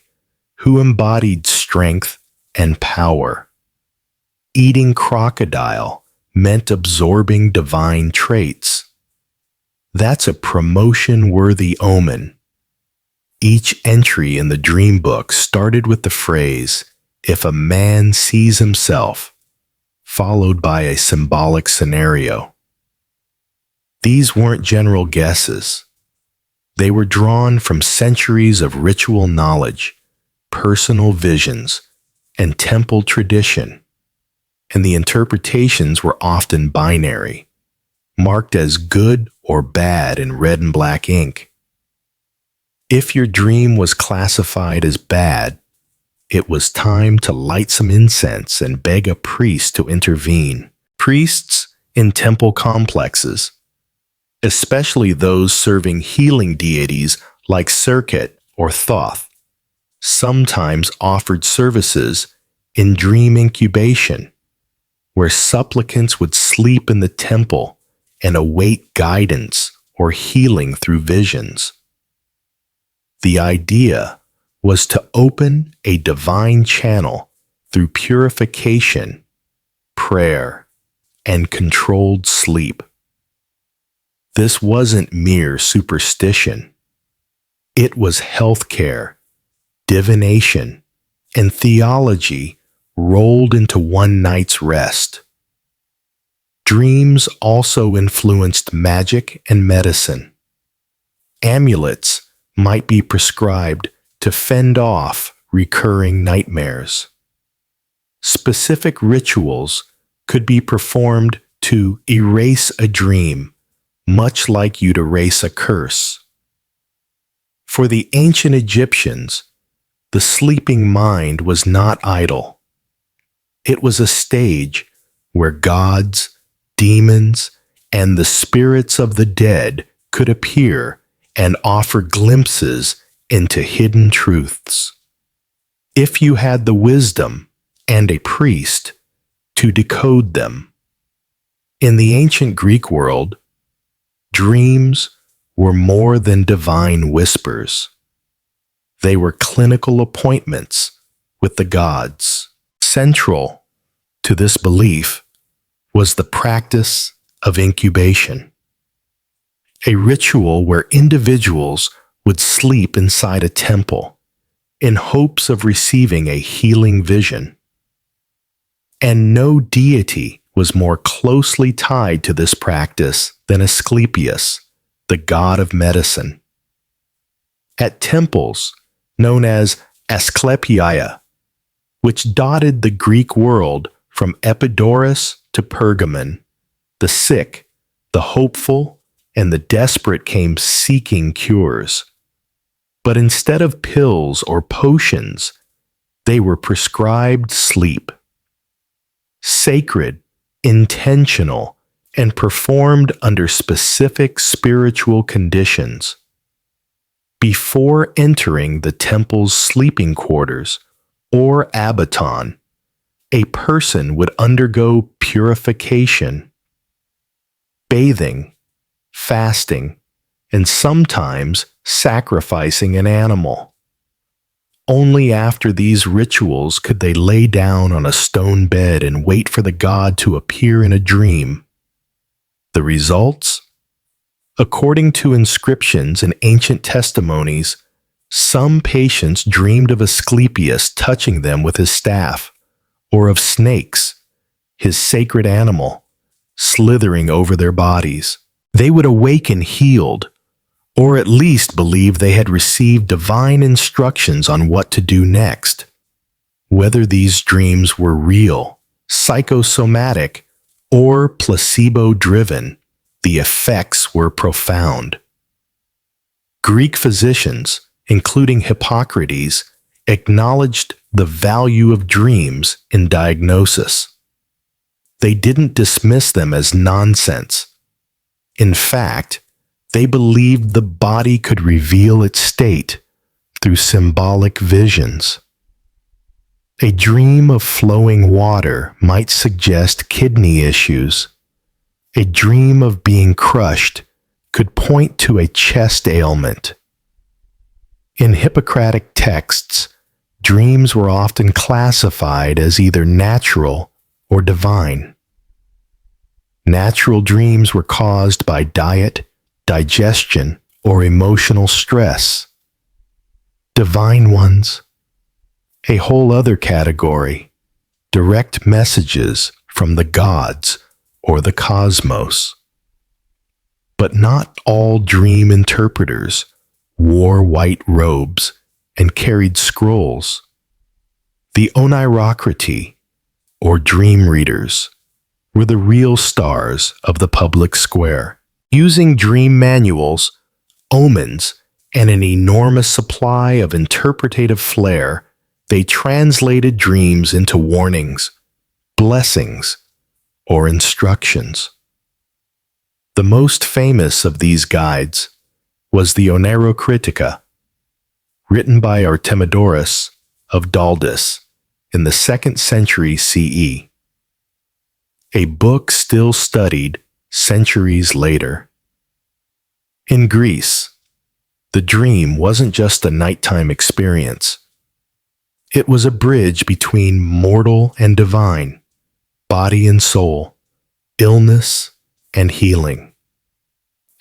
who embodied strength and power. Eating crocodile meant absorbing divine traits. That's a promotion-worthy omen. Each entry in the dream book started with the phrase, "If a man sees himself," followed by a symbolic scenario. These weren't general guesses. They were drawn from centuries of ritual knowledge, personal visions, and temple tradition, and the interpretations were often binary, marked as good or bad in red and black ink. If your dream was classified as bad, it was time to light some incense and beg a priest to intervene. Priests in temple complexes, especially those serving healing deities like Serket or Thoth, sometimes offered services in dream incubation, where supplicants would sleep in the temple and await guidance or healing through visions. The idea was to open a divine channel through purification, prayer, and controlled sleep. This wasn't mere superstition. It was healthcare, divination, and theology rolled into one night's rest. Dreams also influenced magic and medicine. Amulets might be prescribed to fend off recurring nightmares. Specific rituals could be performed to erase a dream, much like you'd erase a curse. For the ancient Egyptians, the sleeping mind was not idle. It was a stage where gods, demons, and the spirits of the dead could appear and offer glimpses into hidden truths. If you had the wisdom and a priest to decode them. In the ancient Greek world, dreams were more than divine whispers. They were clinical appointments with the gods. Central to this belief was the practice of incubation, a ritual where individuals would sleep inside a temple in hopes of receiving a healing vision. And no deity was more closely tied to this practice than Asclepius, the god of medicine. At temples known as Asclepia, which dotted the Greek world from Epidaurus to Pergamon, the sick, the hopeful, and the desperate came seeking cures. But instead of pills or potions, they were prescribed sleep. Sacred, intentional, and performed under specific spiritual conditions. Before entering the temple's sleeping quarters or abaton, a person would undergo purification, bathing, fasting, and sometimes sacrificing an animal. Only after these rituals could they lay down on a stone bed and wait for the god to appear in a dream. The results? According to inscriptions and ancient testimonies, some patients dreamed of Asclepius touching them with his staff, or of snakes, his sacred animal, slithering over their bodies. They would awaken healed, or at least believe they had received divine instructions on what to do next. Whether these dreams were real, psychosomatic, or placebo-driven, the effects were profound. Greek physicians, including Hippocrates, acknowledged the value of dreams in diagnosis. They didn't dismiss them as nonsense. In fact, they believed the body could reveal its state through symbolic visions. A dream of flowing water might suggest kidney issues. A dream of being crushed could point to a chest ailment. In Hippocratic texts, dreams were often classified as either natural or divine. Natural dreams were caused by diet, digestion, or emotional stress. Divine ones, a whole other category, direct messages from the gods or the cosmos. But not all dream interpreters wore white robes and carried scrolls. The onirocraty, or dream readers, were the real stars of the public square. Using dream manuals, omens, and an enormous supply of interpretative flair, they translated dreams into warnings, blessings, or instructions. The most famous of these guides was the Onerocritica, written by Artemidorus of Daldis in the 2nd century CE, a book still studied centuries later. In Greece, the dream wasn't just a nighttime experience. It was a bridge between mortal and divine, body and soul, illness and healing.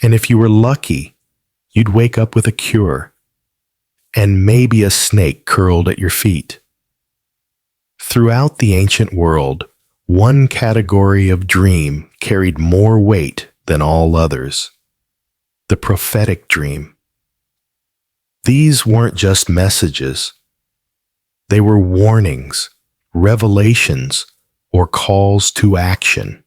And if you were lucky, you'd wake up with a cure, and maybe a snake curled at your feet. Throughout the ancient world, one category of dream carried more weight than all others: the prophetic dream. These weren't just messages. They were warnings, revelations, or calls to action.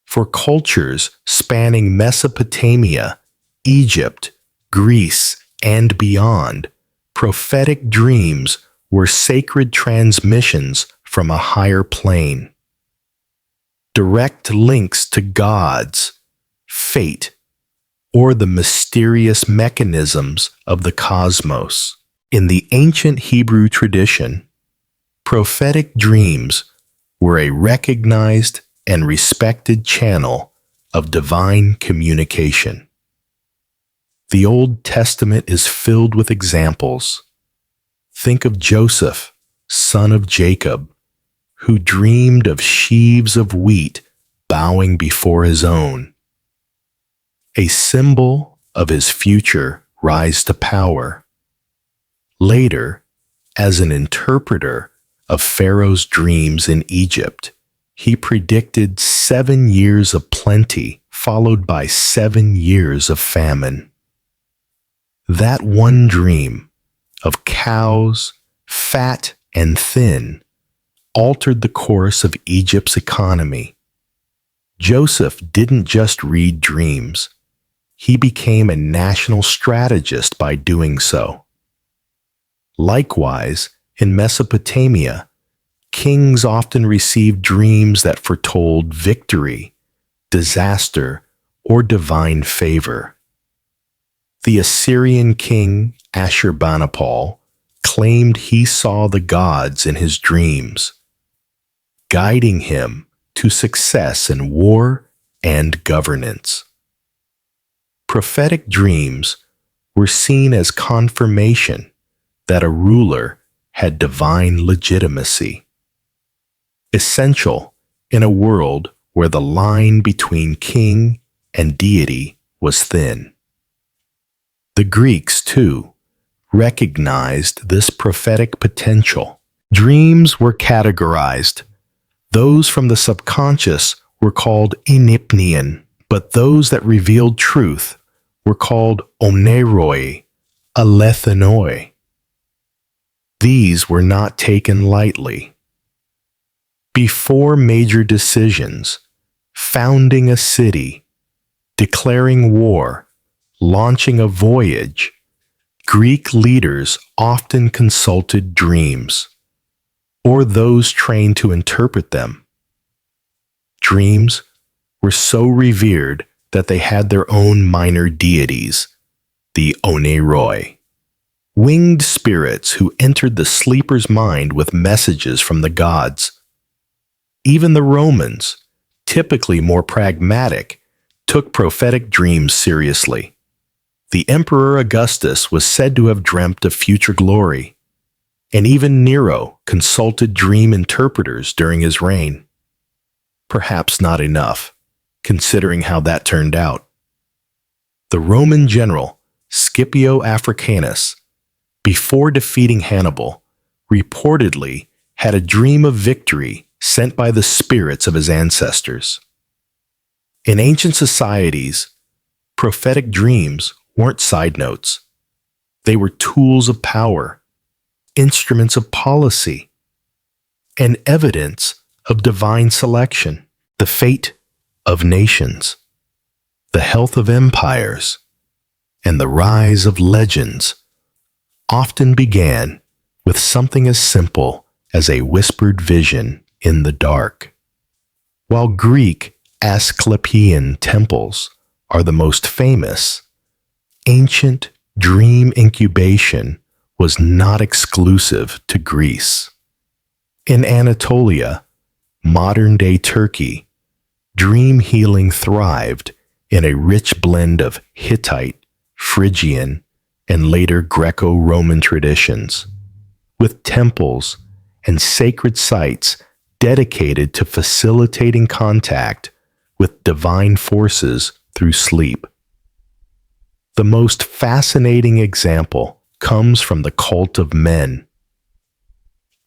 For cultures spanning Mesopotamia, Egypt, Greece, and beyond, Prophetic dreams were sacred transmissions from a higher plane, direct links to gods, fate, or the mysterious mechanisms of the cosmos. In the ancient Hebrew tradition, prophetic dreams were a recognized and respected channel of divine communication. The Old Testament is filled with examples. Think of Joseph, son of Jacob, who dreamed of sheaves of wheat bowing before his own, a symbol of his future rise to power. Later, as an interpreter of Pharaoh's dreams in Egypt, he predicted 7 years of plenty followed by 7 years of famine. That one dream of cows, fat and thin, altered the course of Egypt's economy. Joseph didn't just read dreams. He became a national strategist by doing so. Likewise, in Mesopotamia, kings often received dreams that foretold victory, disaster, or divine favor. The Assyrian king Ashurbanipal claimed he saw the gods in his dreams, guiding him to success in war and governance. Prophetic dreams were seen as confirmation that a ruler had divine legitimacy, essential in a world where the line between king and deity was thin. The Greeks, too, recognized this prophetic potential. Dreams were categorized. Those from the subconscious were called enipnean, but those that revealed truth were called oneroi, alethanoi. These were not taken lightly. Before major decisions, founding a city, declaring war, launching a voyage, Greek leaders often consulted dreams, or those trained to interpret them. Dreams were so revered that they had their own minor deities, the oneroi, winged spirits who entered the sleeper's mind with messages from the gods. Even the Romans, typically more pragmatic, took prophetic dreams seriously. The Emperor Augustus was said to have dreamt of future glory, and even Nero consulted dream interpreters during his reign. Perhaps not enough, considering how that turned out. The Roman general Scipio Africanus, before defeating Hannibal, reportedly had a dream of victory sent by the spirits of his ancestors. In ancient societies, prophetic dreams weren't side notes. They were tools of power, instruments of policy, and evidence of divine selection. The fate of nations, the health of empires, and the rise of legends often began with something as simple as a whispered vision in the dark. While Greek Asclepian temples are the most famous, ancient dream incubation was not exclusive to Greece. In Anatolia, modern-day Turkey, dream healing thrived in a rich blend of Hittite, Phrygian, and later Greco-Roman traditions, with temples and sacred sites dedicated to facilitating contact with divine forces through sleep. The most fascinating example comes from the cult of Men,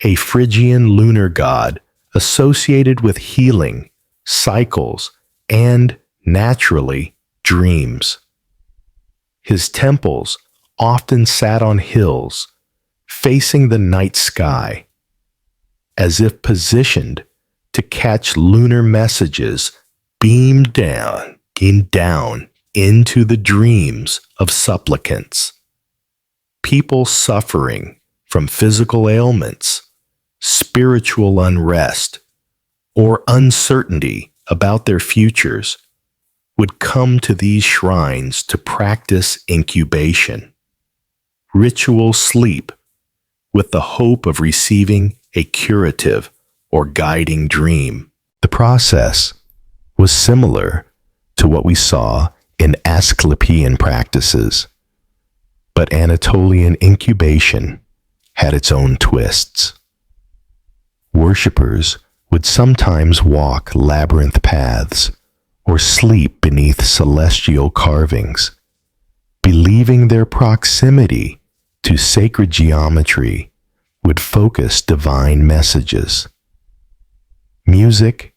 a Phrygian lunar god associated with healing, cycles, and, naturally, dreams. His temples often sat on hills, facing the night sky, as if positioned to catch lunar messages beamed down into the dreams of supplicants. people suffering from physical ailments, spiritual unrest, or uncertainty about their futures would come to these shrines to practice incubation, ritual sleep, with the hope of receiving a curative or guiding dream. The process was similar to what we saw in Asclepian practices, but Anatolian incubation had its own twists. Worshippers would sometimes walk labyrinth paths or sleep beneath celestial carvings, believing their proximity to sacred geometry would focus divine messages. Music,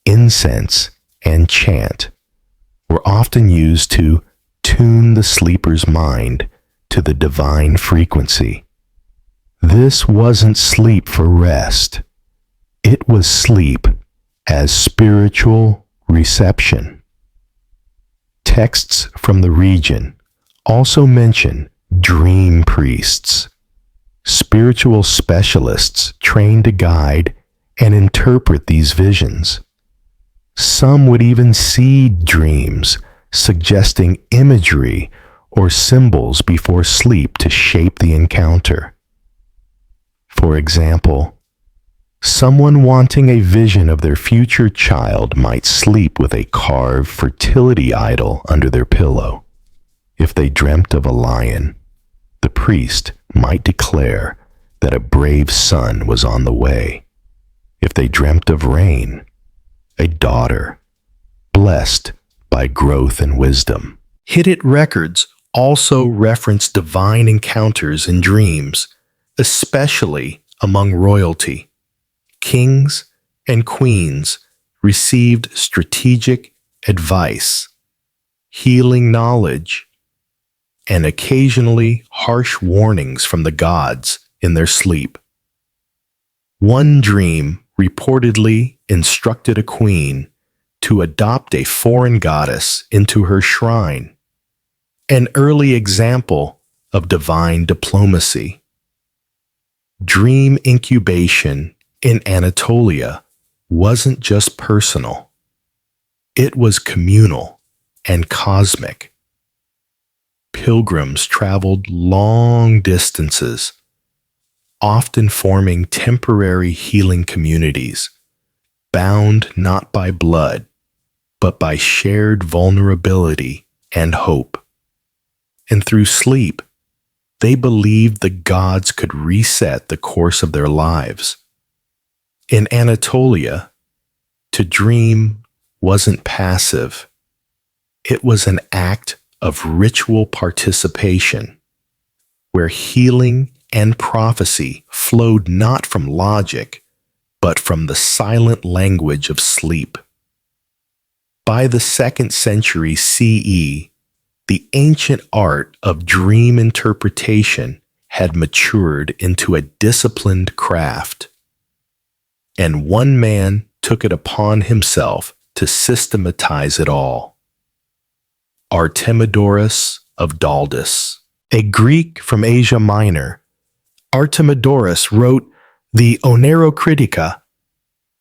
incense, and chant were often used to tune the sleeper's mind to the divine frequency. This wasn't sleep for rest. It was sleep as spiritual reception. Texts from the region also mention dream priests, spiritual specialists trained to guide and interpret these visions. Some would even seed dreams, suggesting imagery or symbols before sleep to shape the encounter. For example, someone wanting a vision of their future child might sleep with a carved fertility idol under their pillow. If they dreamt of a lion, the priest might declare that a brave son was on the way. If they dreamt of rain, a daughter, blessed by growth and wisdom. Hittite records also reference divine encounters in dreams, especially among royalty. Kings and queens received strategic advice, healing knowledge, and occasionally harsh warnings from the gods in their sleep. One dream reportedly instructed a queen to adopt a foreign goddess into her shrine, an early example of divine diplomacy. Dream incubation in Anatolia wasn't just personal. It was communal and cosmic. Pilgrims traveled long distances, often forming temporary healing communities, bound not by blood, but by shared vulnerability and hope. And through sleep, they believed the gods could reset the course of their lives. In Anatolia, to dream wasn't passive. It was an act of ritual participation, where healing and prophecy flowed not from logic, but from the silent language of sleep. By the 2nd century CE, the ancient art of dream interpretation had matured into a disciplined craft, and one man took it upon himself to systematize it all. Artemidorus of Daldis, a Greek from Asia Minor, Artemidorus wrote the Onerocritica,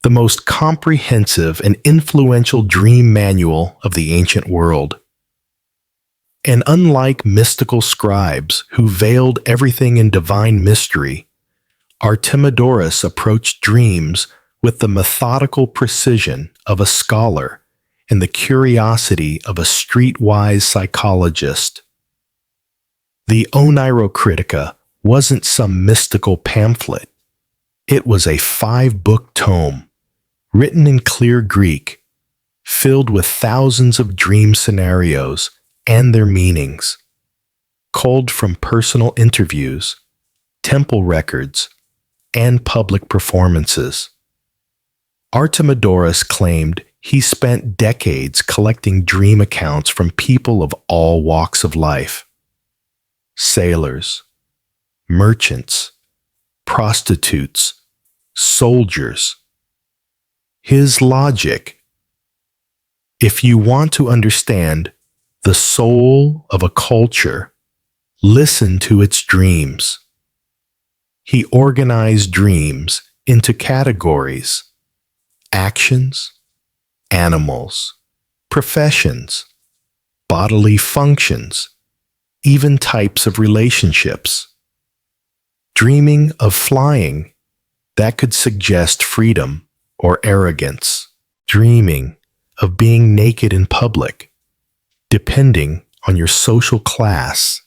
the most comprehensive and influential dream manual of the ancient world. And unlike mystical scribes who veiled everything in divine mystery, Artemidorus approached dreams with the methodical precision of a scholar and the curiosity of a streetwise psychologist. The Oneirocritica wasn't some mystical pamphlet. It was a 5-book tome, written in clear Greek, filled with thousands of dream scenarios and their meanings, culled from personal interviews, temple records, and public performances. Artemidorus claimed he spent decades collecting dream accounts from people of all walks of life: sailors, merchants, prostitutes, soldiers. His logic: if you want to understand the soul of a culture, Listen to its dreams. He organized dreams into categories: actions, animals, professions, bodily functions, even types of relationships. Dreaming of flying, that could suggest freedom or arrogance. Dreaming of being naked in public, depending on your social class,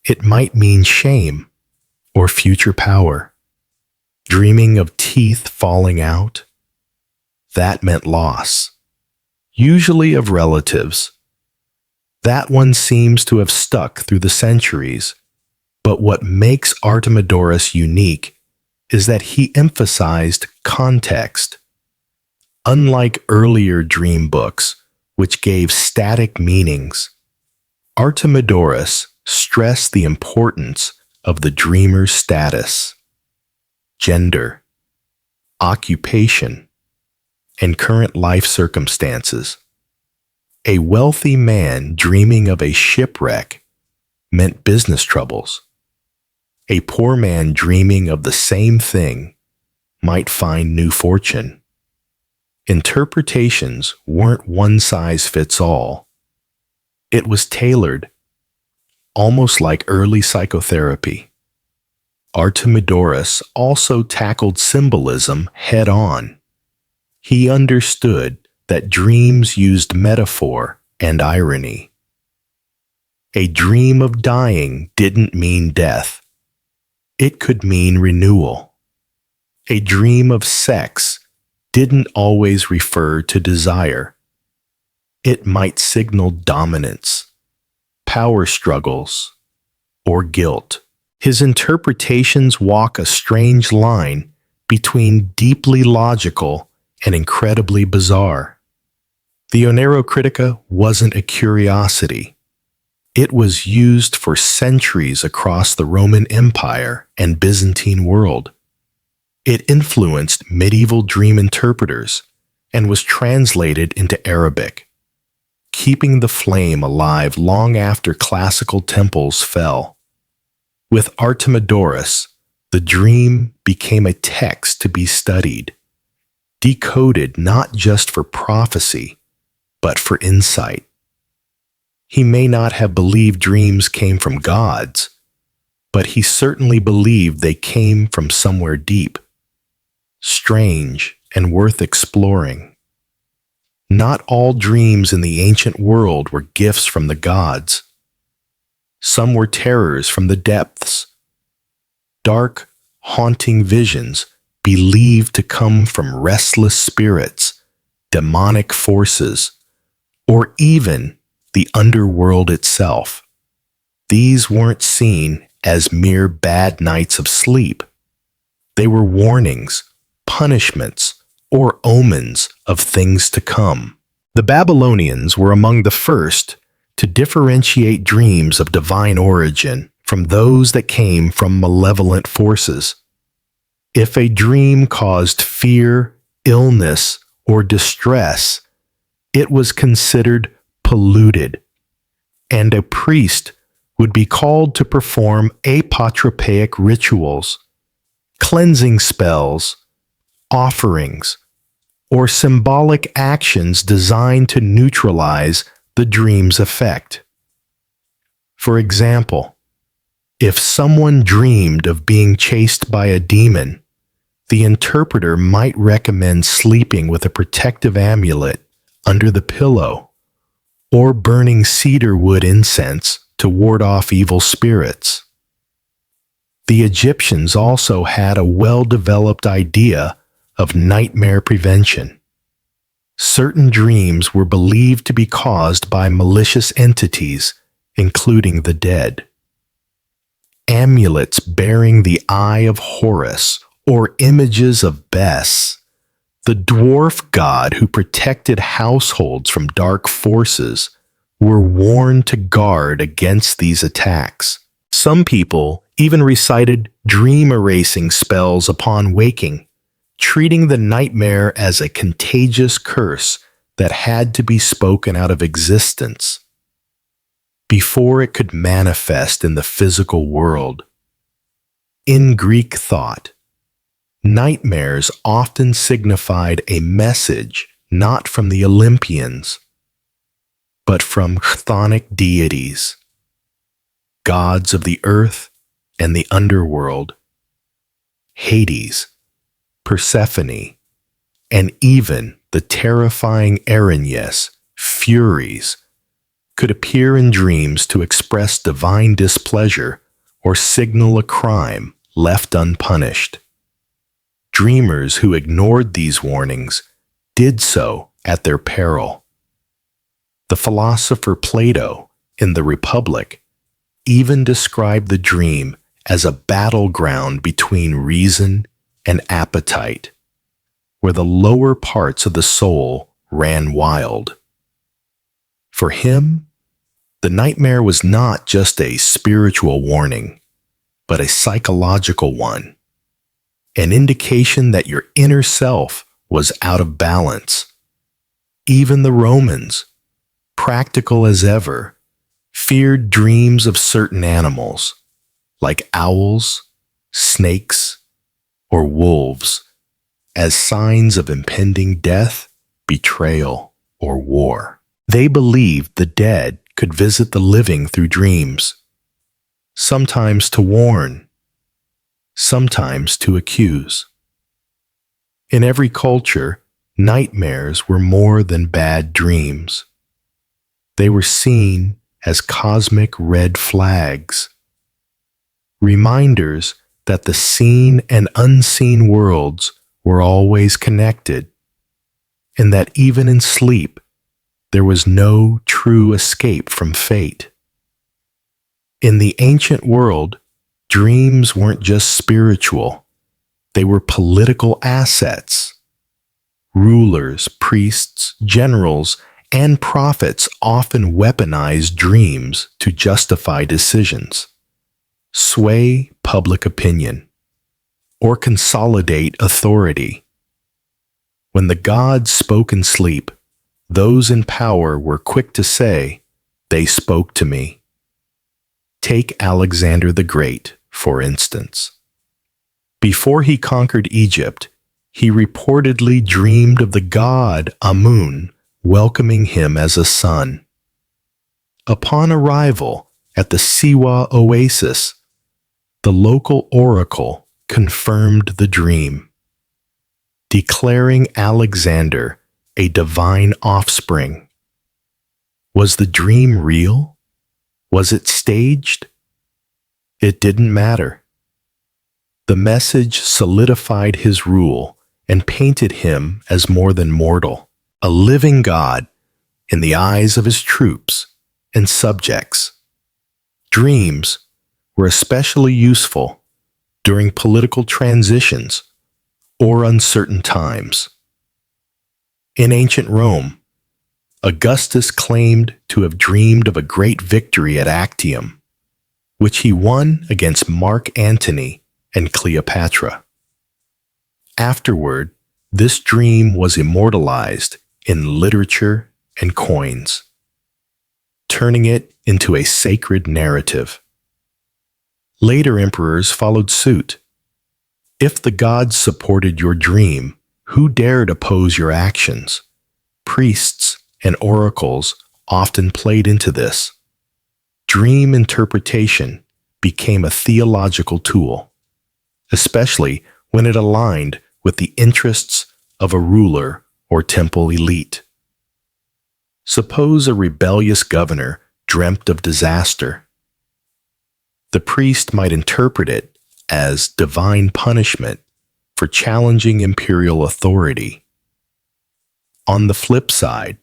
it might mean shame or future power. Dreaming of teeth falling out, that meant loss, usually of relatives. That one seems to have stuck through the centuries, but what makes Artemidorus unique is that he emphasized context. Unlike earlier dream books, which gave static meanings, Artemidorus stressed the importance of the dreamer's status, gender, occupation, and current life circumstances. A wealthy man dreaming of a shipwreck meant business troubles. A poor man dreaming of the same thing might find new fortune. Interpretations weren't one size fits all. It was tailored, almost like early psychotherapy. Artemidorus also tackled symbolism head on. He understood that dreams used metaphor and irony. A dream of dying didn't mean death. It could mean renewal. A dream of sex didn't always refer to desire. It might signal dominance, power struggles, or guilt. His interpretations walk a strange line between deeply logical and incredibly bizarre. The Onerocritica wasn't a curiosity. It was used for centuries across the Roman Empire and Byzantine world. It influenced medieval dream interpreters and was translated into Arabic, keeping the flame alive long after classical temples fell. With Artemidorus, the dream became a text to be studied, decoded not just for prophecy, but for insight. He may not have believed dreams came from gods, but he certainly believed they came from somewhere deep, strange, and worth exploring. Not all dreams in the ancient world were gifts from the gods. Some were terrors from the depths, dark, haunting visions believed to come from restless spirits, demonic forces, or even the underworld itself. These weren't seen as mere bad nights of sleep. They were warnings, punishments, or omens of things to come. The Babylonians were among the first to differentiate dreams of divine origin from those that came from malevolent forces. If a dream caused fear, illness, or distress, it was considered polluted, and a priest would be called to perform apotropaic rituals, cleansing spells, offerings, or symbolic actions designed to neutralize the dream's effect. For example, if someone dreamed of being chased by a demon, the interpreter might recommend sleeping with a protective amulet under the pillow or burning cedar wood incense to ward off evil spirits. The Egyptians also had a well-developed idea of nightmare prevention. Certain dreams were believed to be caused by malicious entities, including the dead. Amulets bearing the eye of Horus or images of Bes, the dwarf god who protected households from dark forces, were warned to guard against these attacks. Some people even recited dream-erasing spells upon waking, treating the nightmare as a contagious curse that had to be spoken out of existence. before it could manifest in the physical world. In Greek thought, nightmares often signified a message not from the Olympians, but from chthonic deities, gods of the earth and the underworld. Hades, Persephone, and even the terrifying Erinyes, Furies, could appear in dreams to express divine displeasure or signal a crime left unpunished. Dreamers who ignored these warnings did so at their peril. The philosopher Plato, in the Republic, even described the dream as a battleground between reason and appetite, where the lower parts of the soul ran wild. For him, the nightmare was not just a spiritual warning, but a psychological one, an indication that your inner self was out of balance. Even the Romans, practical as ever, feared dreams of certain animals, like owls, snakes, or wolves, as signs of impending death, betrayal, or war. They believed the dead could visit the living through dreams, sometimes to warn, sometimes to accuse. In every culture, nightmares were more than bad dreams. They were seen as cosmic red flags, reminders that the seen and unseen worlds were always connected, and that even in sleep, there was no true escape from fate. In the ancient world, dreams weren't just spiritual, they were political assets. Rulers, priests, generals, and prophets often weaponized dreams to justify decisions, sway public opinion, or consolidate authority. When the gods spoke in sleep, those in power were quick to say, "They spoke to me." Take Alexander the Great, for instance. Before he conquered Egypt, he reportedly dreamed of the god Amun welcoming him as a son. Upon arrival at the Siwa oasis, the local oracle confirmed the dream, declaring Alexander a divine offspring. Was the dream real? Was it staged? It didn't matter. The message solidified his rule and painted him as more than mortal, a living god in the eyes of his troops and subjects. Dreams were especially useful during political transitions or uncertain times. In ancient Rome, Augustus claimed to have dreamed of a great victory at Actium, which he won against Mark Antony and Cleopatra. Afterward, this dream was immortalized in literature and coins, turning it into a sacred narrative. Later emperors followed suit. If the gods supported your dream, who dared oppose your actions? Priests and oracles often played into this. Dream interpretation became a theological tool, especially when it aligned with the interests of a ruler or temple elite. Suppose a rebellious governor dreamt of disaster. The priest might interpret it as divine punishment for challenging imperial authority. On the flip side,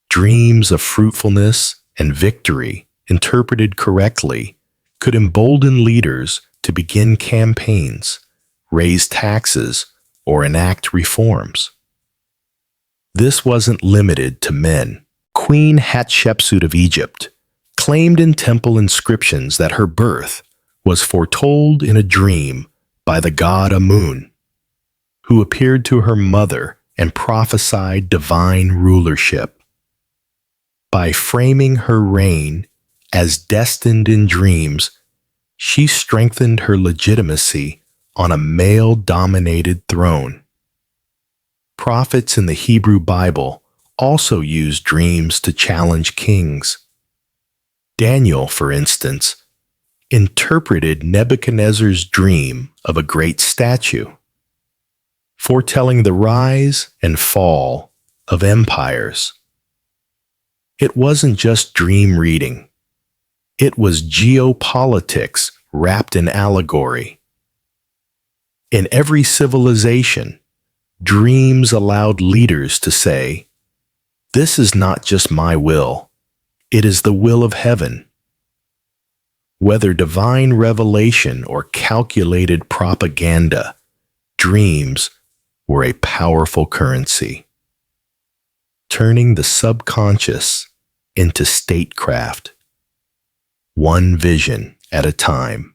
dreams of fruitfulness and victory, interpreted correctly, could embolden leaders to begin campaigns, raise taxes, or enact reforms. This wasn't limited to men. Queen Hatshepsut of Egypt claimed in temple inscriptions that her birth was foretold in a dream by the god Amun, who appeared to her mother and prophesied divine rulership. By framing her reign as destined in dreams, she strengthened her legitimacy on a male-dominated throne. Prophets in the Hebrew Bible also used dreams to challenge kings. Daniel, for instance, interpreted Nebuchadnezzar's dream of a great statue, foretelling the rise and fall of empires. It wasn't just dream reading. It was geopolitics wrapped in allegory. In every civilization, dreams allowed leaders to say, "This is not just my will, it is the will of heaven." Whether divine revelation or calculated propaganda, dreams were a powerful currency, turning the subconscious into statecraft, one vision at a time.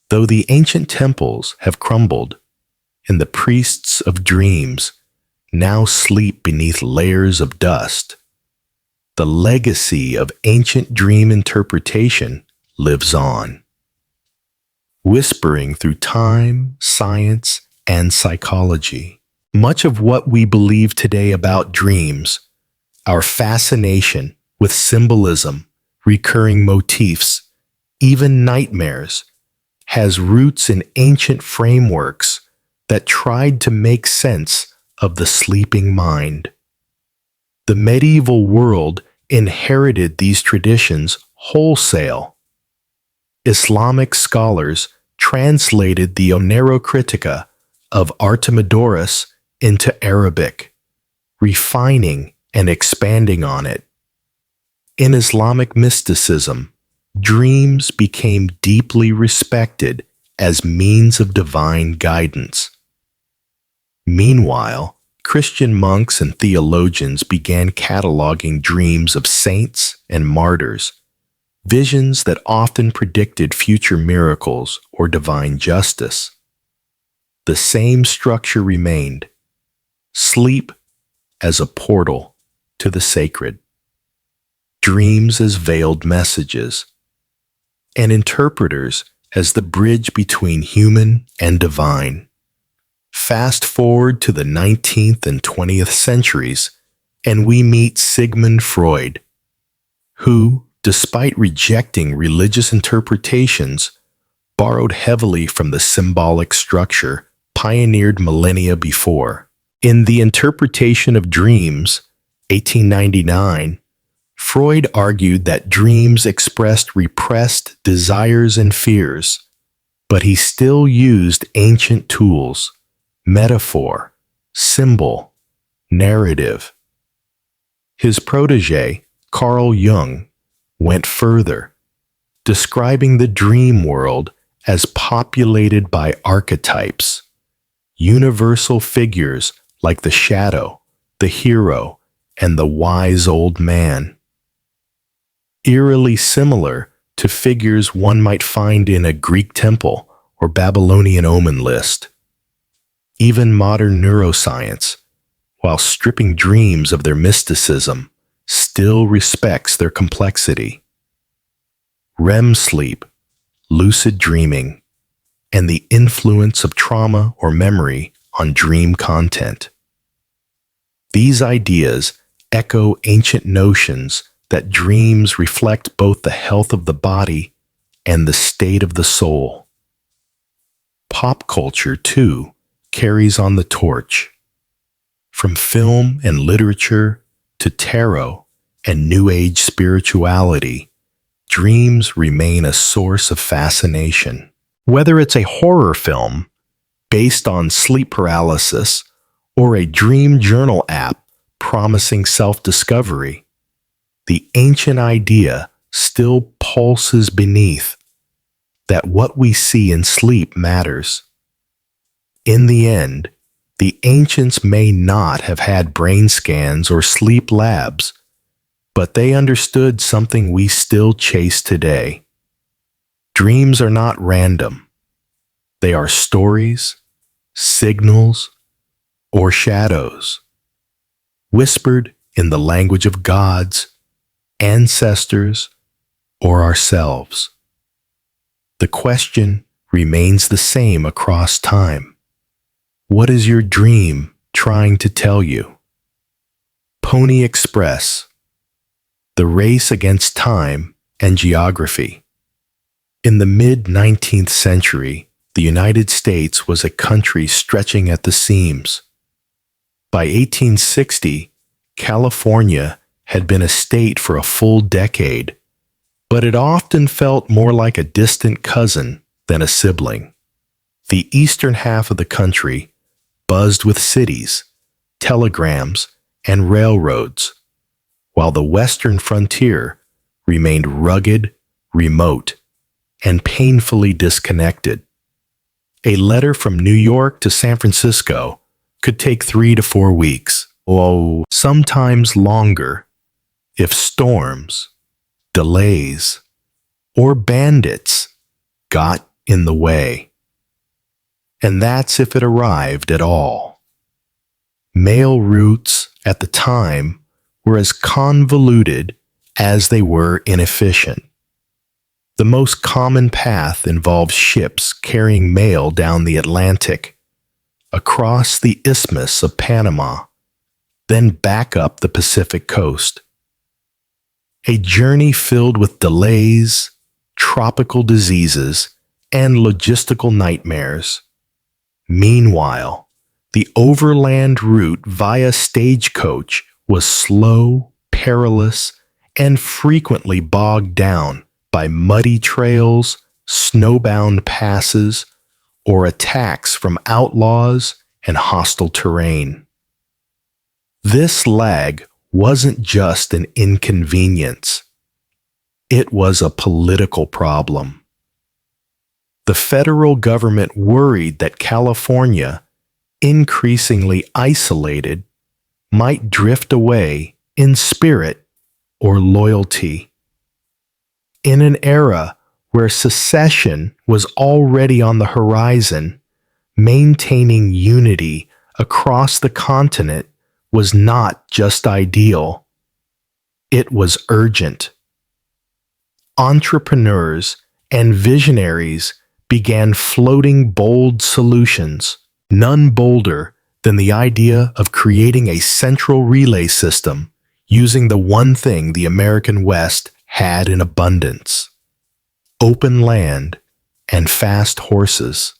Though the ancient temples have crumbled, and the priests of dreams now sleep beneath layers of dust, the legacy of ancient dream interpretation lives on, whispering through time, science, and psychology. Much of what we believe today about dreams, our fascination with symbolism, recurring motifs, even nightmares, has roots in ancient frameworks that tried to make sense of the sleeping mind. The medieval world inherited these traditions wholesale. Islamic scholars translated the Onerocritica of Artemidorus into Arabic, refining and expanding on it. In Islamic mysticism, dreams became deeply respected as means of divine guidance. Meanwhile, Christian monks and theologians began cataloging dreams of saints and martyrs, visions that often predicted future miracles or divine justice. The same structure remained: sleep as a portal to the sacred, dreams as veiled messages, and interpreters as the bridge between human and divine. Fast forward to the 19th and 20th centuries, and we meet Sigmund Freud, who, despite rejecting religious interpretations, borrowed heavily from the symbolic structure pioneered millennia before. In The Interpretation of Dreams, 1899, Freud argued that dreams expressed repressed desires and fears, but he still used ancient tools: metaphor, symbol, narrative. His protege, Carl Jung, went further, describing the dream world as populated by archetypes, universal figures like the shadow, the hero, and the wise old man. Eerily similar to figures one might find in a Greek temple or Babylonian omen list. Even modern neuroscience, while stripping dreams of their mysticism, still respects their complexity. REM sleep, lucid dreaming, and the influence of trauma or memory on dream content. These ideas echo ancient notions that dreams reflect both the health of the body and the state of the soul. Pop culture, too, carries on the torch. From film and literature to tarot and New Age spirituality, dreams remain a source of fascination. Whether it's a horror film based on sleep paralysis or a dream journal app promising self-discovery, the ancient idea still pulses beneath that what we see in sleep matters. In the end, the ancients may not have had brain scans or sleep labs, but they understood something we still chase today. Dreams are not random. They are stories, signals, or shadows, whispered in the language of gods, ancestors, or ourselves? The question remains the same across time. What is your dream trying to tell you? Pony Express, the race against time and geography. In the mid-19th century, the United States was a country stretching at the seams. By 1860, California had been a state for a full decade, but it often felt more like a distant cousin than a sibling. The eastern half of the country buzzed with cities, telegrams, and railroads, while the western frontier remained rugged, remote, and painfully disconnected. A letter from New York to San Francisco could take 3 to 4 weeks, or sometimes longer, if storms, delays, or bandits got in the way. And that's if it arrived at all. Mail routes at the time were as convoluted as they were inefficient. The most common path involved ships carrying mail down the Atlantic, across the Isthmus of Panama, then back up the Pacific coast. A journey filled with delays, tropical diseases, and logistical nightmares. Meanwhile, the overland route via stagecoach was slow, perilous, and frequently bogged down by muddy trails, snowbound passes, or attacks from outlaws and hostile terrain. This lag wasn't just an inconvenience. It was a political problem. The federal government worried that California, increasingly isolated, might drift away in spirit or loyalty. In an era where secession was already on the horizon, maintaining unity across the continent was not just ideal. It was urgent. Entrepreneurs and visionaries began floating bold solutions, none bolder than the idea of creating a central relay system using the one thing the American West had in abundance: open land and fast horses.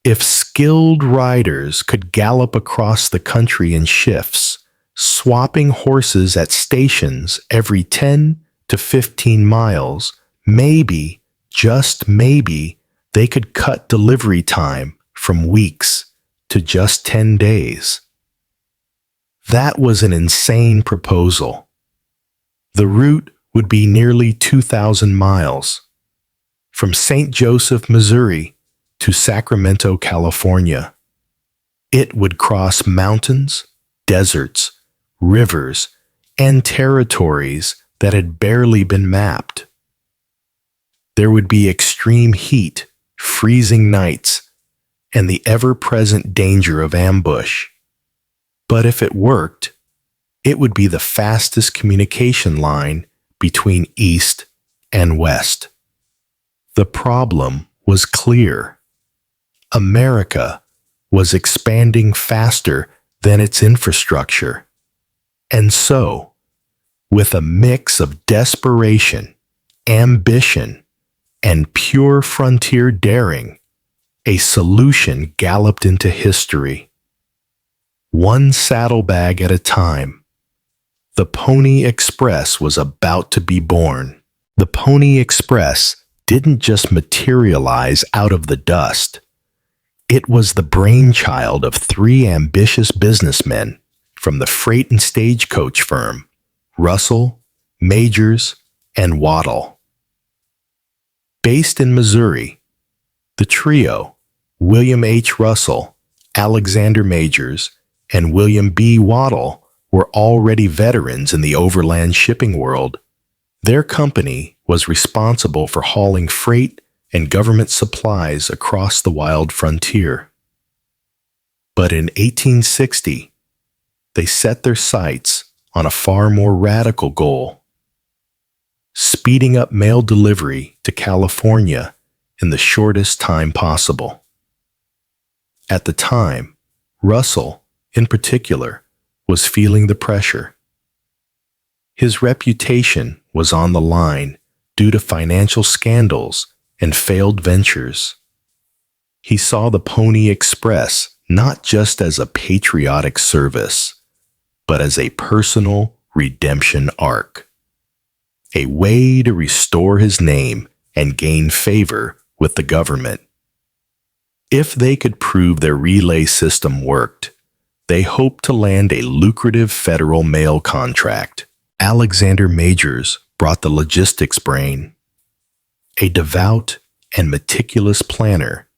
If skilled riders could gallop across the country in shifts, swapping horses at stations every 10 to 15 miles, maybe, just maybe, they could cut delivery time from weeks to just 10 days. That was an insane proposal. The route would be nearly 2,000 miles, from St. Joseph, Missouri, to Sacramento, California. It would cross mountains, deserts, rivers, and territories that had barely been mapped. There would be extreme heat, freezing nights, and the ever-present danger of ambush. But if it worked, it would be the fastest communication line between East and West. The problem was clear. America was expanding faster than its infrastructure. And so, with a mix of desperation, ambition, and pure frontier daring, a solution galloped into history. One saddlebag at a time, the Pony Express was about to be born. The Pony Express didn't just materialize out of the dust. It was the brainchild of 3 ambitious businessmen from the freight and stagecoach firm, Russell, Majors, and Waddell. Based in Missouri, the trio, William H. Russell, Alexander Majors, and William B. Waddell, were already veterans in the overland shipping world. Their company was responsible for hauling freight and government supplies across the wild frontier. But in 1860, they set their sights on a far more radical goal: speeding up mail delivery to California in the shortest time possible. At the time, Russell, in particular, was feeling the pressure. His reputation was on the line due to financial scandals and failed ventures. He saw the Pony Express not just as a patriotic service, but as a personal redemption arc, a way to restore his name and gain favor with the government. If they could prove their relay system worked, they hoped to land a lucrative federal mail contract. Alexander Majors brought the logistics brain. A devout and meticulous planner,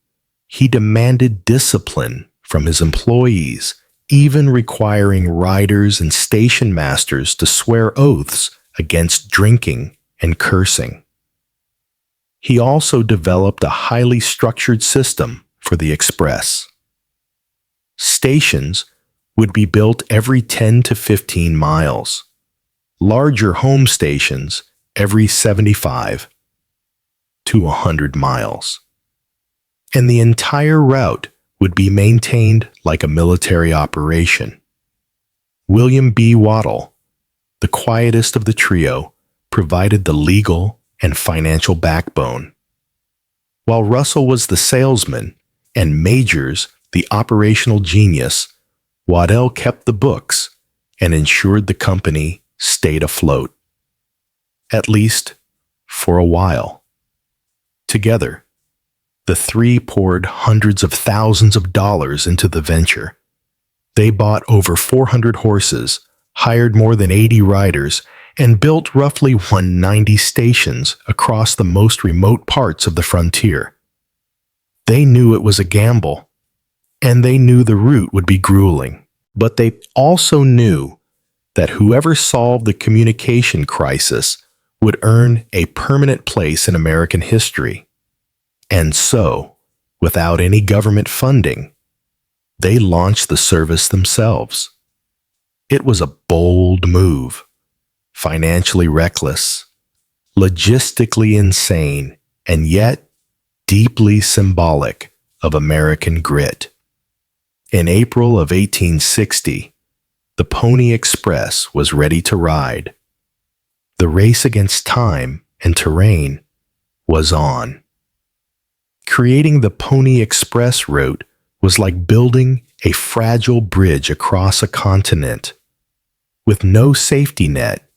he demanded discipline from his employees, even requiring riders and station masters to swear oaths against drinking and cursing. He also developed a highly structured system for the express. Stations would be built every 10 to 15 miles, larger home stations every 75 to 100 miles. And the entire route would be maintained like a military operation. William B. Waddell, the quietest of the trio, provided the legal and financial backbone. While Russell was the salesman and Majors the operational genius, Waddell kept the books and ensured the company stayed afloat. At least for a while. Together, the three poured hundreds of thousands of dollars into the venture. They bought over 400 horses, hired more than 80 riders, and built roughly 190 stations across the most remote parts of the frontier. They knew it was a gamble, and they knew the route would be grueling. But they also knew that whoever solved the communication crisis would earn a permanent place in American history. And so, without any government funding, they launched the service themselves. It was a bold move, financially reckless, logistically insane, and yet deeply symbolic of American grit. In April of 1860, the Pony Express was ready to ride. The race against time and terrain was on. Creating the Pony Express route was like building a fragile bridge across a continent, with no safety net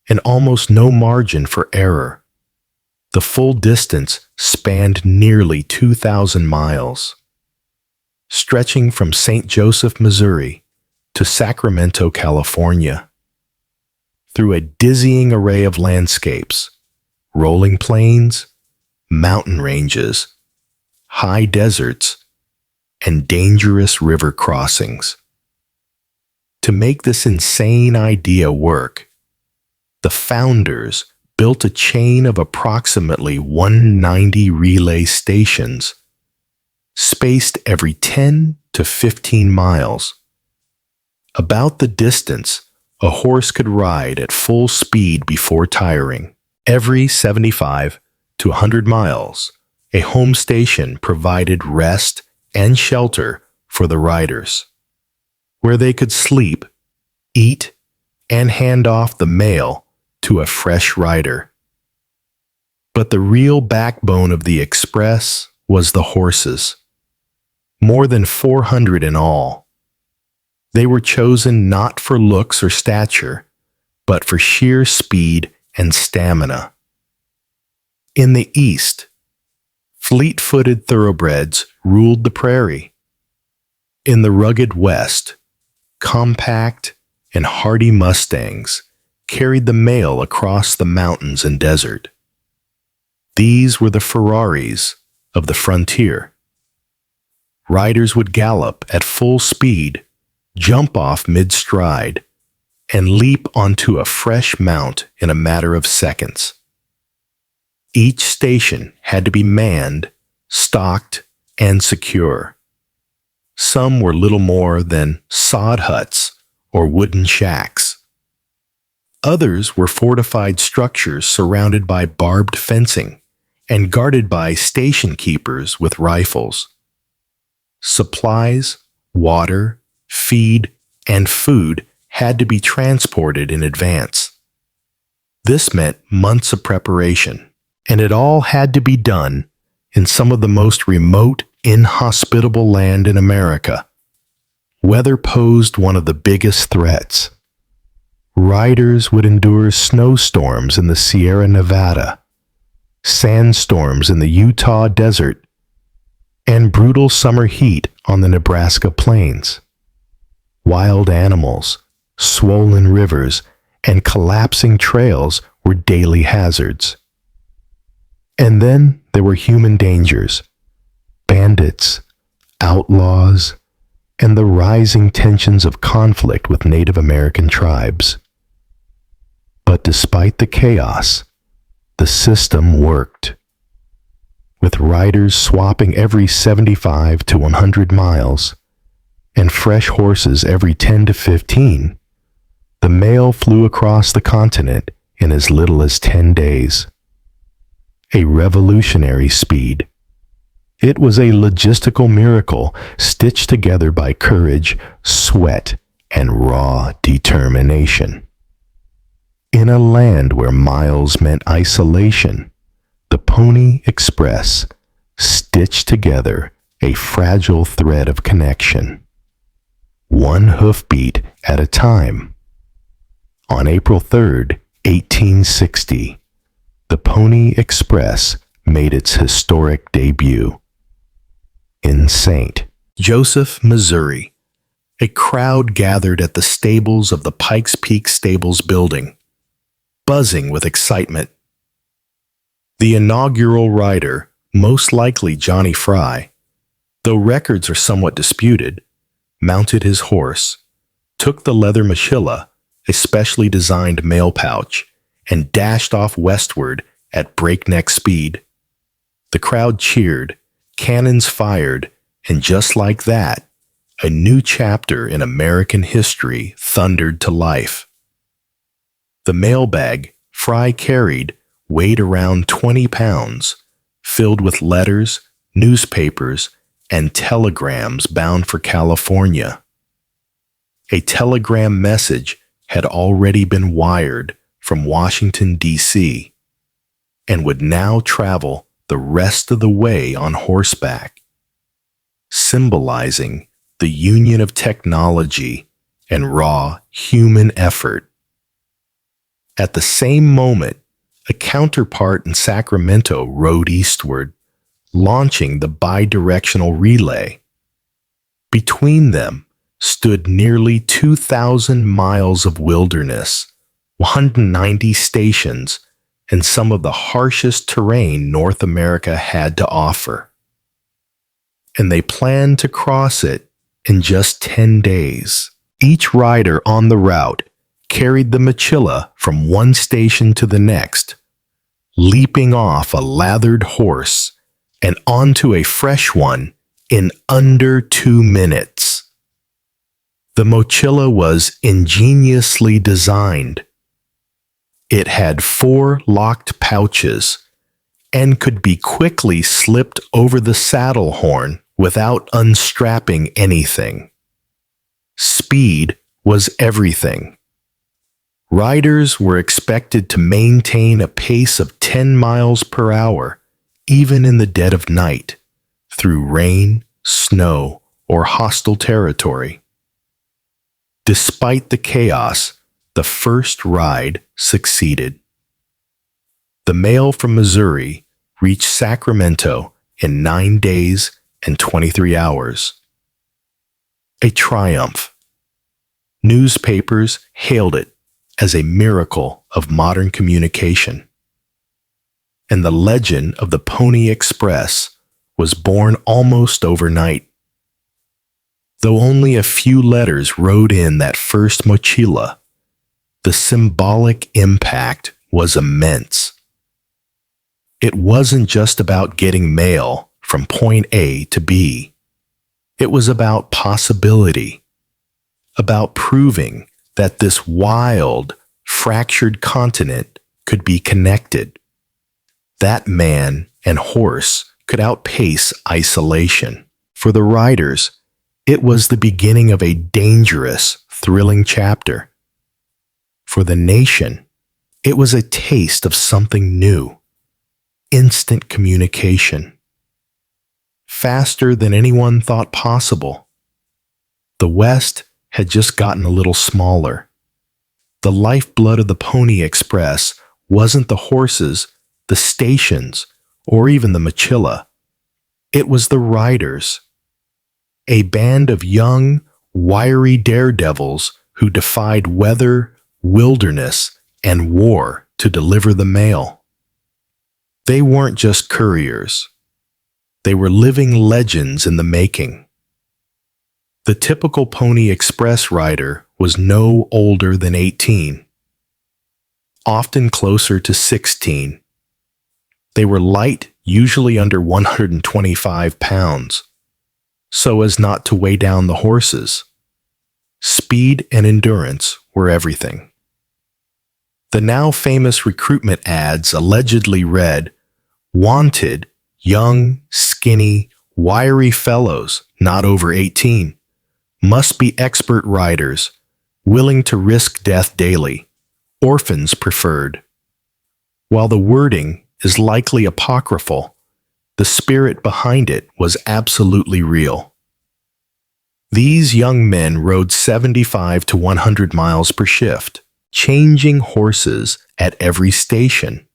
and almost no margin for error. The full distance spanned nearly 2,000 miles, stretching from St. Joseph, Missouri, to Sacramento, California. Through a dizzying array of landscapes, rolling plains, mountain ranges, high deserts, and dangerous river crossings. To make this insane idea work, the founders built a chain of approximately 190 relay stations, spaced every 10 to 15 miles, about the distance a horse could ride at full speed before tiring. Every 75 to 100 miles, a home station provided rest and shelter for the riders, where they could sleep, eat, and hand off the mail to a fresh rider. But the real backbone of the express was the horses. More than 400 in all. They were chosen not for looks or stature, but for sheer speed and stamina. In the East, fleet-footed thoroughbreds ruled the prairie. In the rugged West, compact and hardy Mustangs carried the mail across the mountains and desert. These were the Ferraris of the frontier. Riders would gallop at full speed, jump off mid-stride, and leap onto a fresh mount in a matter of seconds. Each station had to be manned, stocked, and secure. Some were little more than sod huts or wooden shacks. Others were fortified structures surrounded by barbed fencing and guarded by station keepers with rifles. Supplies, water, feed, and food had to be transported in advance. This meant months of preparation, and it all had to be done in some of the most remote, inhospitable land in America. Weather posed one of the biggest threats. Riders would endure snowstorms in the Sierra Nevada, sandstorms in the Utah desert, and brutal summer heat on the Nebraska plains. Wild animals, swollen rivers, and collapsing trails were daily hazards. And then there were human dangers, bandits, outlaws, and the rising tensions of conflict with Native American tribes. But despite the chaos, the system worked. With riders swapping every 75 to 100 miles, and fresh horses every 10 to 15, the mail flew across the continent in as little as 10 days. A revolutionary speed. It was a logistical miracle stitched together by courage, sweat, and raw determination. In a land where miles meant isolation, the Pony Express stitched together a fragile thread of connection, one hoofbeat at a time. On April 3rd, 1860, the Pony Express made its historic debut. In St. Joseph, Missouri, a crowd gathered at the stables of the Pikes Peak Stables building, buzzing with excitement. The inaugural rider, most likely Johnny Fry, though records are somewhat disputed, mounted his horse, took the leather mochila, a specially designed mail pouch, and dashed off westward at breakneck speed. The crowd cheered, cannons fired, and just like that, a new chapter in American history thundered to life. The mailbag Fry carried weighed around 20 pounds, filled with letters, newspapers, and telegrams bound for California. A telegram message had already been wired from Washington, D.C., and would now travel the rest of the way on horseback, symbolizing the union of technology and raw human effort. At the same moment, a counterpart in Sacramento rode eastward, launching the bidirectional relay. Between them stood nearly 2,000 miles of wilderness, 190 stations, and some of the harshest terrain North America had to offer. And they planned to cross it in just 10 days. Each rider on the route carried the mochila from one station to the next, leaping off a lathered horse and onto a fresh one in under 2 minutes. The mochila was ingeniously designed. It had 4 locked pouches and could be quickly slipped over the saddle horn without unstrapping anything. Speed was everything. Riders were expected to maintain a pace of 10 miles per hour, even in the dead of night, through rain, snow, or hostile territory. Despite the chaos, the first ride succeeded. The mail from Missouri reached Sacramento in 9 days and 23 hours. A triumph. Newspapers hailed it as a miracle of modern communication. And the legend of the Pony Express was born almost overnight. Though only a few letters rode in that first mochila, the symbolic impact was immense. It wasn't just about getting mail from point A to B. It was about possibility, about proving that this wild, fractured continent could be connected. That man and horse could outpace isolation. For the riders, it was the beginning of a dangerous, thrilling chapter. For the nation, it was a taste of something new. Instant communication. Faster than anyone thought possible. The West had just gotten a little smaller. The lifeblood of the Pony Express wasn't the horses, the stations, or even the mochila. It was the riders. A band of young, wiry daredevils who defied weather, wilderness, and war to deliver the mail. They weren't just couriers. They were living legends in the making. The typical Pony Express rider was no older than 18, often closer to 16. They were light, usually under 125 pounds, so as not to weigh down the horses. Speed and endurance were everything. The now famous recruitment ads allegedly read, "Wanted, young, skinny, wiry fellows not over 18. Must be expert riders, willing to risk death daily. Orphans preferred." While the wording is likely apocryphal, the spirit behind it was absolutely real. These young men rode 75 to 100 miles per shift, changing horses at every station,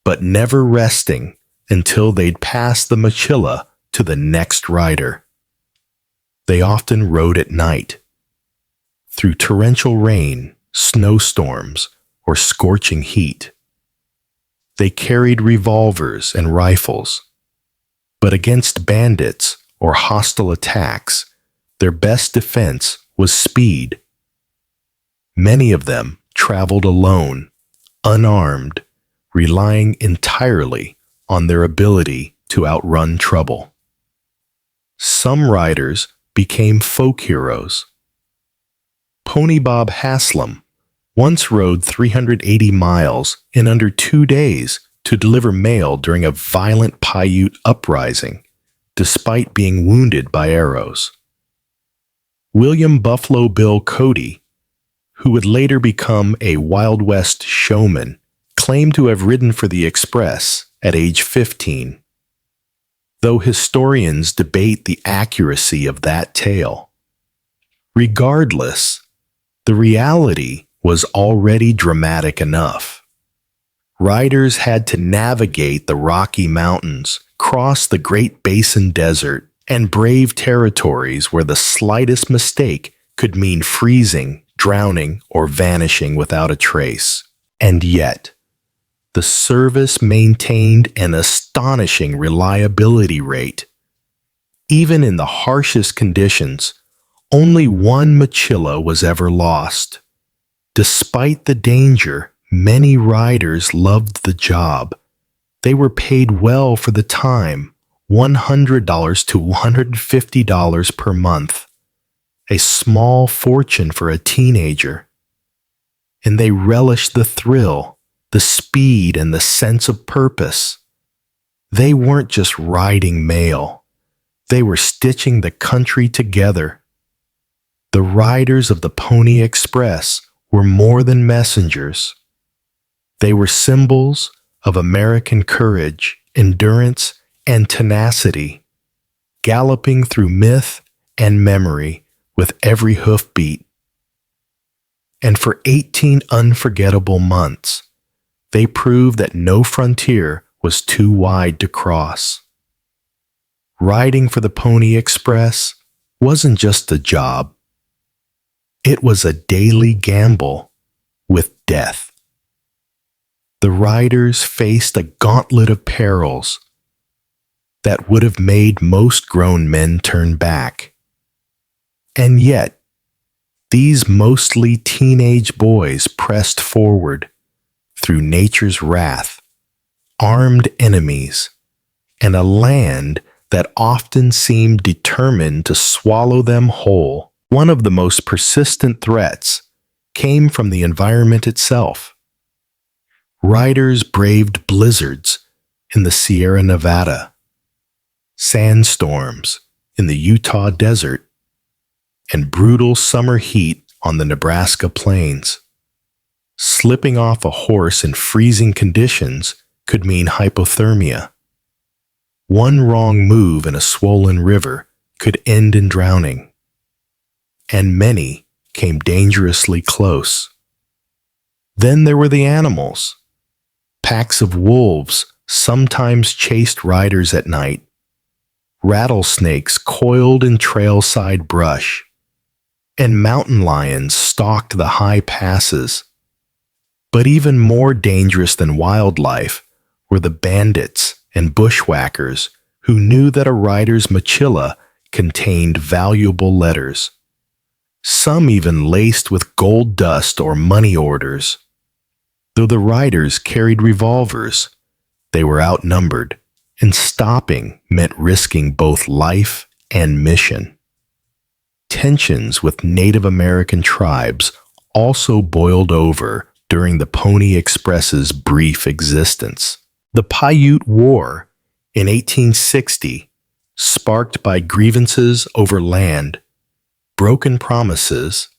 but never resting until they'd passed the mochila to the next rider. They often rode at night, through torrential rain, snowstorms, or scorching heat. They carried revolvers and rifles, but against bandits or hostile attacks, their best defense was speed. Many of them traveled alone, unarmed, relying entirely on their ability to outrun trouble. Some riders became folk heroes. Pony Bob Haslam once rode 380 miles in under 2 days to deliver mail during a violent Paiute uprising, despite being wounded by arrows. William Buffalo Bill Cody, who would later become a Wild West showman, claimed to have ridden for the Express at age 15, though historians debate the accuracy of that tale. Regardless, the reality was already dramatic enough. Riders had to navigate the Rocky Mountains, cross the Great Basin Desert, and brave territories where the slightest mistake could mean freezing, drowning, or vanishing without a trace. And yet, the service maintained an astonishing reliability rate. Even in the harshest conditions, only one mochila was ever lost. Despite the danger, many riders loved the job. They were paid well for the time, $100 to $150 per month, a small fortune for a teenager. And they relished the thrill, the speed, and the sense of purpose. They weren't just riding mail. They were stitching the country together. The riders of the Pony Express were more than messengers. They were symbols of American courage, endurance, and tenacity, galloping through myth and memory with every hoofbeat. And for 18 unforgettable months, they proved that no frontier was too wide to cross. Riding for the Pony Express wasn't just a job. It was a daily gamble with death. The riders faced a gauntlet of perils that would have made most grown men turn back. And yet, these mostly teenage boys pressed forward through nature's wrath, armed enemies, and a land that often seemed determined to swallow them whole. One of the most persistent threats came from the environment itself. Riders braved blizzards in the Sierra Nevada, sandstorms in the Utah desert, and brutal summer heat on the Nebraska plains. Slipping off a horse in freezing conditions could mean hypothermia. One wrong move in a swollen river could end in drowning. And many came dangerously close. Then there were the animals. Packs of wolves sometimes chased riders at night. Rattlesnakes coiled in trailside brush, and mountain lions stalked the high passes. But even more dangerous than wildlife were the bandits and bushwhackers who knew that a rider's mochila contained valuable letters, some even laced with gold dust or money orders. Though the riders carried revolvers, they were outnumbered, and stopping meant risking both life and mission. Tensions with Native American tribes also boiled over during the Pony Express's brief existence. The Paiute War in 1860, sparked by grievances over land, broken promises,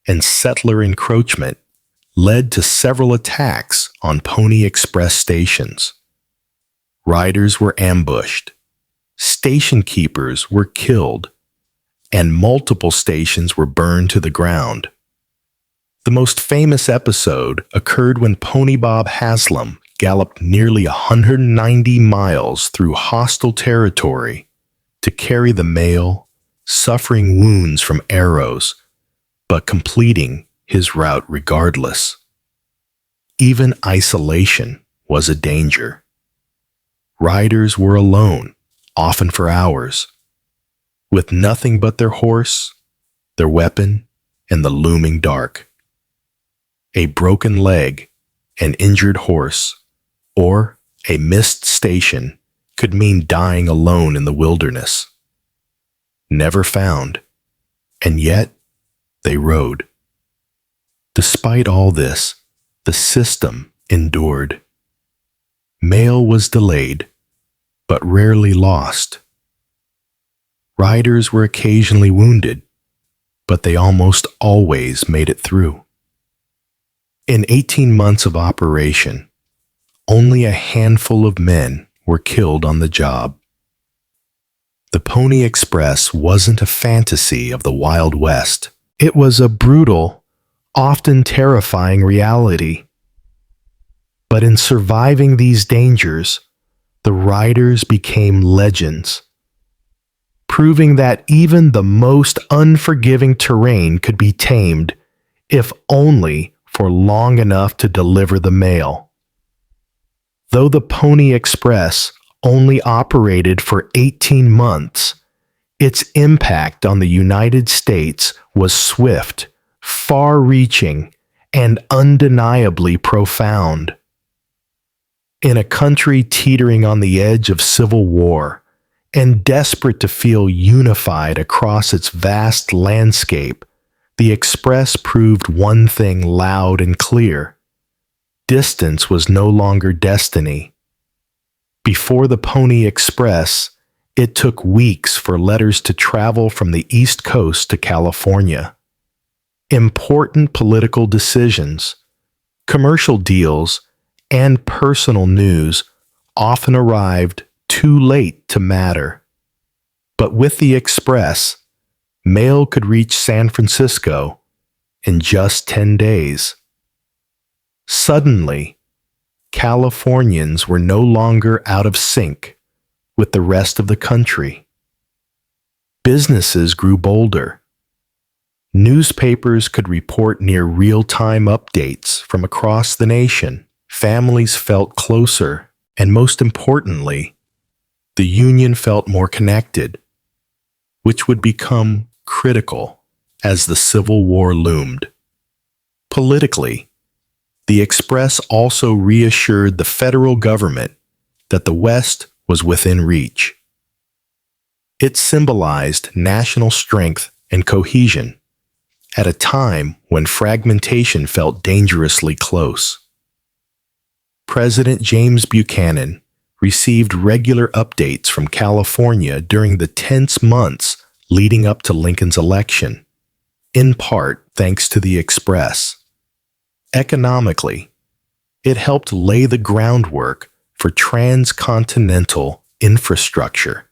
and settler encroachment, led to several attacks on Pony Express stations. Riders were ambushed, station keepers were killed, and multiple stations were burned to the ground. The most famous episode occurred when Pony Bob Haslam galloped nearly 190 miles through hostile territory to carry the mail, suffering wounds from arrows, but completing his route regardless. Even isolation was a danger. Riders were alone, often for hours, with nothing but their horse, their weapon, and the looming dark. A broken leg, an injured horse, or a missed station could mean dying alone in the wilderness. Never found, and yet they rode. Despite all this, the system endured. Mail was delayed, but rarely lost. Riders were occasionally wounded, but they almost always made it through. In 18 months of operation, only a handful of men were killed on the job. The Pony Express wasn't a fantasy of the Wild West. It was a brutal, often terrifying reality. But in surviving these dangers, the riders became legends, proving that even the most unforgiving terrain could be tamed, if only for long enough to deliver the mail. Though the Pony Express only operated for 18 months, its impact on the United States was swift, far-reaching, and undeniably profound. In a country teetering on the edge of civil war and desperate to feel unified across its vast landscape, the Express proved one thing loud and clear: distance was no longer destiny. Before the Pony Express, it took weeks for letters to travel from the East Coast to California. Important political decisions, commercial deals, and personal news often arrived too late to matter. But with the Express, mail could reach San Francisco in just 10 days. Suddenly, Californians were no longer out of sync with the rest of the country. Businesses grew bolder. Newspapers could report near real-time updates from across the nation. Families felt closer, and most importantly, the Union felt more connected, which would become critical as the Civil War loomed. Politically, the Express also reassured the federal government that the West was within reach. It symbolized national strength and cohesion, at a time when fragmentation felt dangerously close. President James Buchanan received regular updates from California during the tense months leading up to Lincoln's election, in part thanks to the Express. Economically, it helped lay the groundwork for transcontinental infrastructure.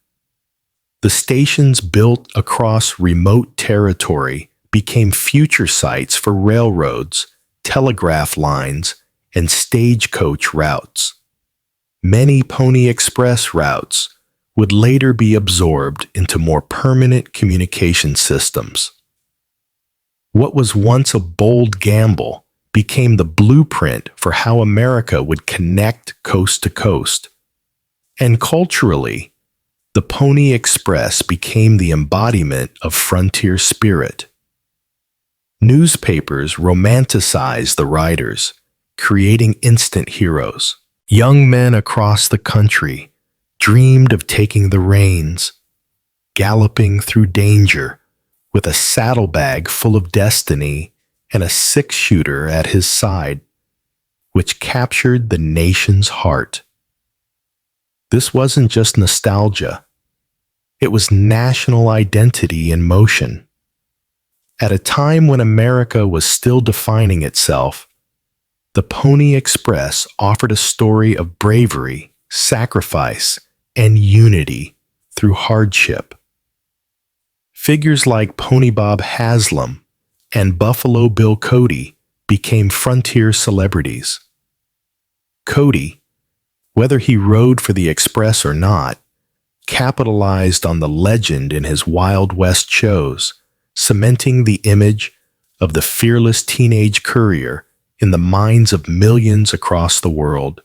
The stations built across remote territory became future sites for railroads, telegraph lines, and stagecoach routes. Many Pony Express routes would later be absorbed into more permanent communication systems. What was once a bold gamble became the blueprint for how America would connect coast to coast. And culturally, the Pony Express became the embodiment of frontier spirit. Newspapers romanticized the riders, creating instant heroes. Young men across the country dreamed of taking the reins, galloping through danger with a saddlebag full of destiny and a six-shooter at his side, which captured the nation's heart. This wasn't just nostalgia. It was national identity in motion. At a time when America was still defining itself, the Pony Express offered a story of bravery, sacrifice, and unity through hardship. Figures like Pony Bob Haslam and Buffalo Bill Cody became frontier celebrities. Cody, whether he rode for the Express or not, capitalized on the legend in his Wild West shows, cementing the image of the fearless teenage courier in the minds of millions across the world.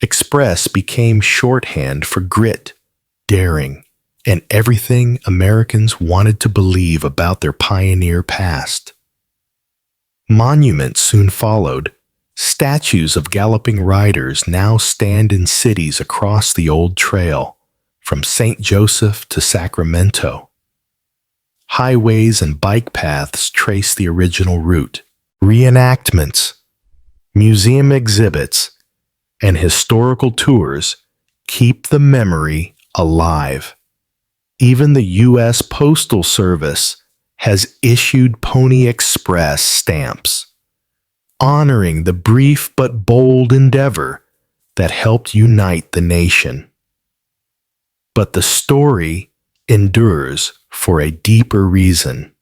Express became shorthand for grit, daring, and everything Americans wanted to believe about their pioneer past. Monuments soon followed. Statues of galloping riders now stand in cities across the old trail, from St. Joseph to Sacramento. Highways and bike paths trace the original route. Reenactments, museum exhibits, and historical tours keep the memory alive. Even the U.S. Postal Service has issued Pony Express stamps, honoring the brief but bold endeavor that helped unite the nation. But the story endures for a deeper reason.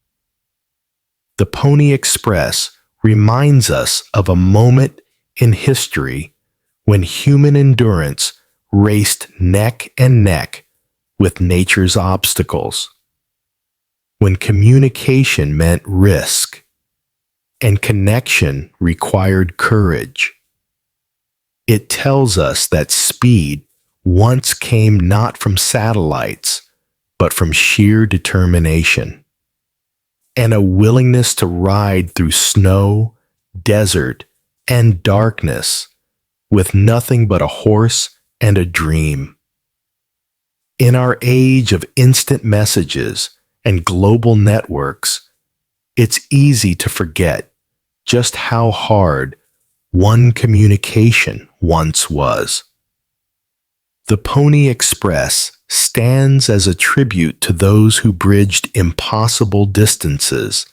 The Pony Express reminds us of a moment in history when human endurance raced neck and neck with nature's obstacles, when communication meant risk and connection required courage. It tells us that speed once came not from satellites, but from sheer determination and a willingness to ride through snow, desert, and darkness with nothing but a horse and a dream. In our age of instant messages and global networks, it's easy to forget just how hard one communication once was. The Pony Express stands as a tribute to those who bridged impossible distances,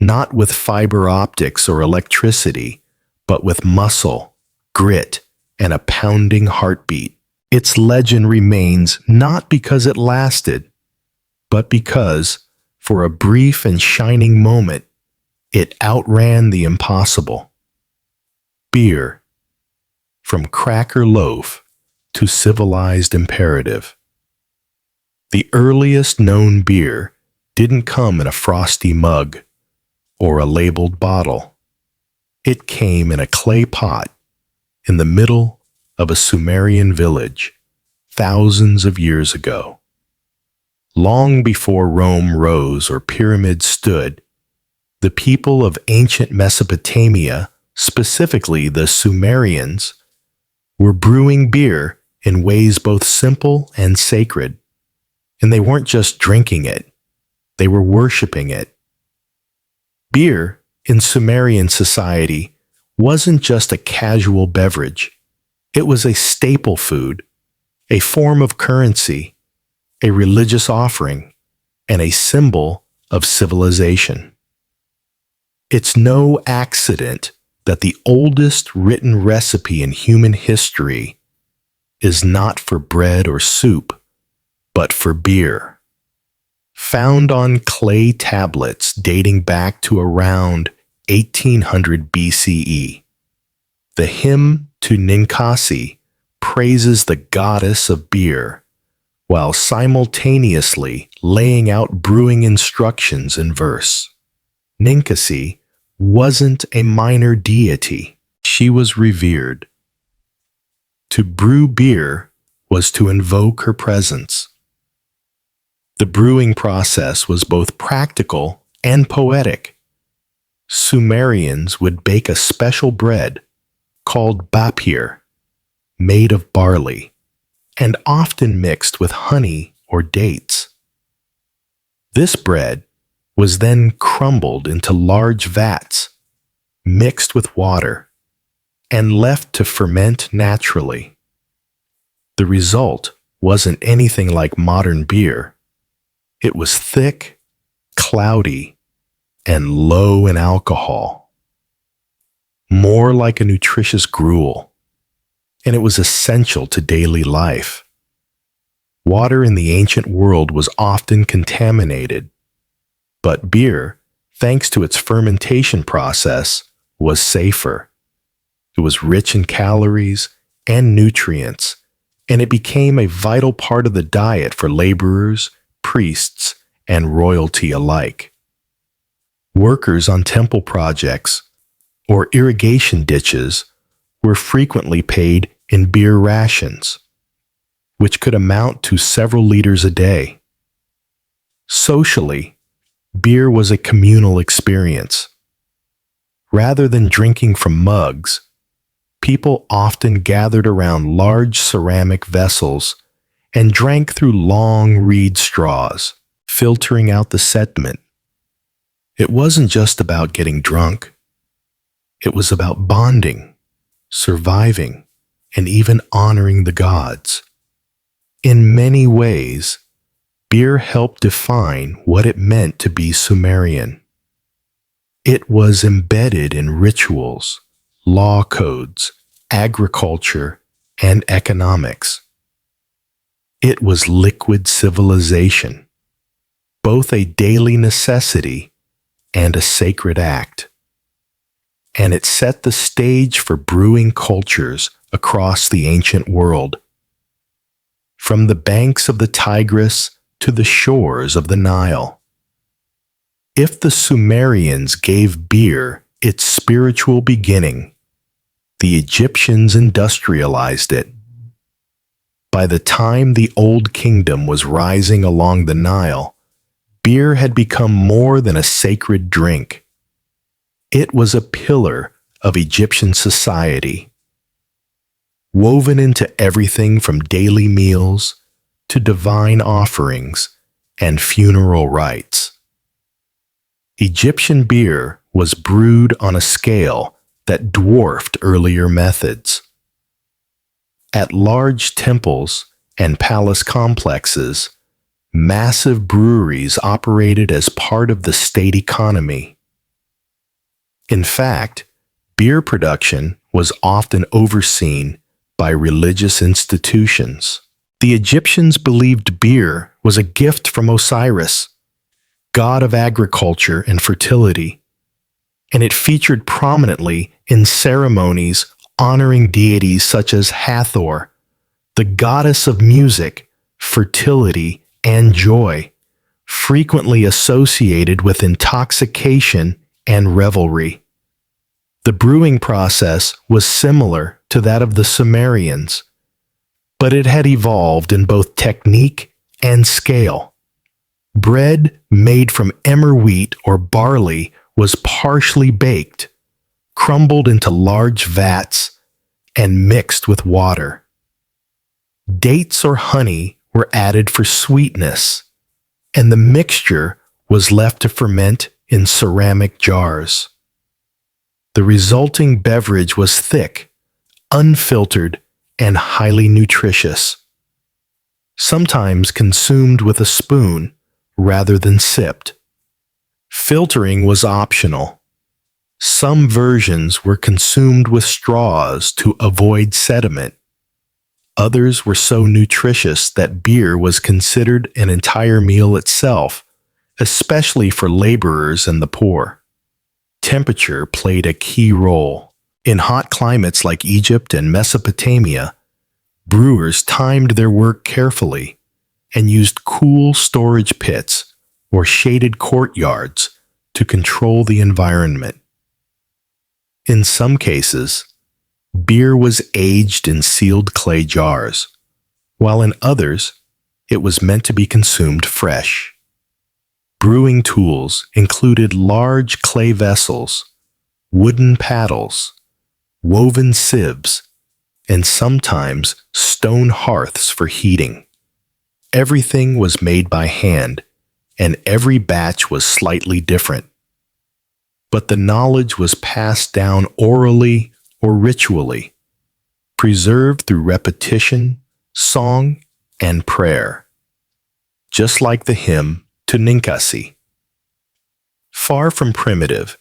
not with fiber optics or electricity, but with muscle, grit, and a pounding heartbeat. Its legend remains not because it lasted, but because, for a brief and shining moment, it outran the impossible. Beer, from cracker loaf to civilized imperative. The earliest known beer didn't come in a frosty mug or a labeled bottle. It came in a clay pot in the middle of a Sumerian village thousands of years ago. Long before Rome rose or pyramids stood, the people of ancient Mesopotamia, specifically the Sumerians, were brewing beer in ways both simple and sacred. And they weren't just drinking it, they were worshiping it. Beer, in Sumerian society, wasn't just a casual beverage. It was a staple food, a form of currency, a religious offering, and a symbol of civilization. It's no accident that the oldest written recipe in human history is not for bread or soup, but for beer. Found on clay tablets dating back to around 1800 BCE, the hymn to Ninkasi praises the goddess of beer, while simultaneously laying out brewing instructions in verse. Ninkasi wasn't a minor deity. She was revered. To brew beer was to invoke her presence. The brewing process was both practical and poetic. Sumerians would bake a special bread called bapir, made of barley, and often mixed with honey or dates. This bread was then crumbled into large vats, mixed with water, and left to ferment naturally. The result wasn't anything like modern beer. It was thick, cloudy, and low in alcohol. More like a nutritious gruel, and it was essential to daily life. Water in the ancient world was often contaminated, but beer, thanks to its fermentation process, was safer. It was rich in calories and nutrients, and it became a vital part of the diet for laborers, priests, and royalty alike. Workers on temple projects or irrigation ditches were frequently paid in beer rations, which could amount to several liters a day. Socially, beer was a communal experience. Rather than drinking from mugs, people often gathered around large ceramic vessels and drank through long reed straws, filtering out the sediment. It wasn't just about getting drunk. It was about bonding, surviving, and even honoring the gods. In many ways, beer helped define what it meant to be Sumerian. It was embedded in rituals, law codes, agriculture, and economics. It was liquid civilization, both a daily necessity and a sacred act. And it set the stage for brewing cultures across the ancient world. From the banks of the Tigris to the shores of the Nile. If the Sumerians gave beer its spiritual beginning, the Egyptians industrialized it. By the time the Old Kingdom was rising along the Nile, beer had become more than a sacred drink. It was a pillar of Egyptian society, woven into everything from daily meals to divine offerings and funeral rites. Egyptian beer was brewed on a scale that dwarfed earlier methods. At large temples and palace complexes, massive breweries operated as part of the state economy. In fact, beer production was often overseen by religious institutions. The Egyptians believed beer was a gift from Osiris, god of agriculture and fertility, and it featured prominently in ceremonies honoring deities such as Hathor, the goddess of music, fertility, and joy, frequently associated with intoxication and revelry. The brewing process was similar to that of the Sumerians, but it had evolved in both technique and scale. Bread made from emmer wheat or barley was partially baked, crumbled into large vats, and mixed with water. Dates or honey were added for sweetness, and the mixture was left to ferment in ceramic jars. The resulting beverage was thick, unfiltered, and highly nutritious, sometimes consumed with a spoon rather than sipped. Filtering was optional. Some versions were consumed with straws to avoid sediment. Others were so nutritious that beer was considered an entire meal itself, especially for laborers and the poor. Temperature played a key role. In hot climates like Egypt and Mesopotamia, brewers timed their work carefully and used cool storage pits or shaded courtyards to control the environment. In some cases, beer was aged in sealed clay jars, while in others, it was meant to be consumed fresh. Brewing tools included large clay vessels, wooden paddles, woven sieves, and sometimes stone hearths for heating. Everything was made by hand, and every batch was slightly different. But the knowledge was passed down orally or ritually, preserved through repetition, song, and prayer, just like the hymn to Ninkasi. Far from primitive,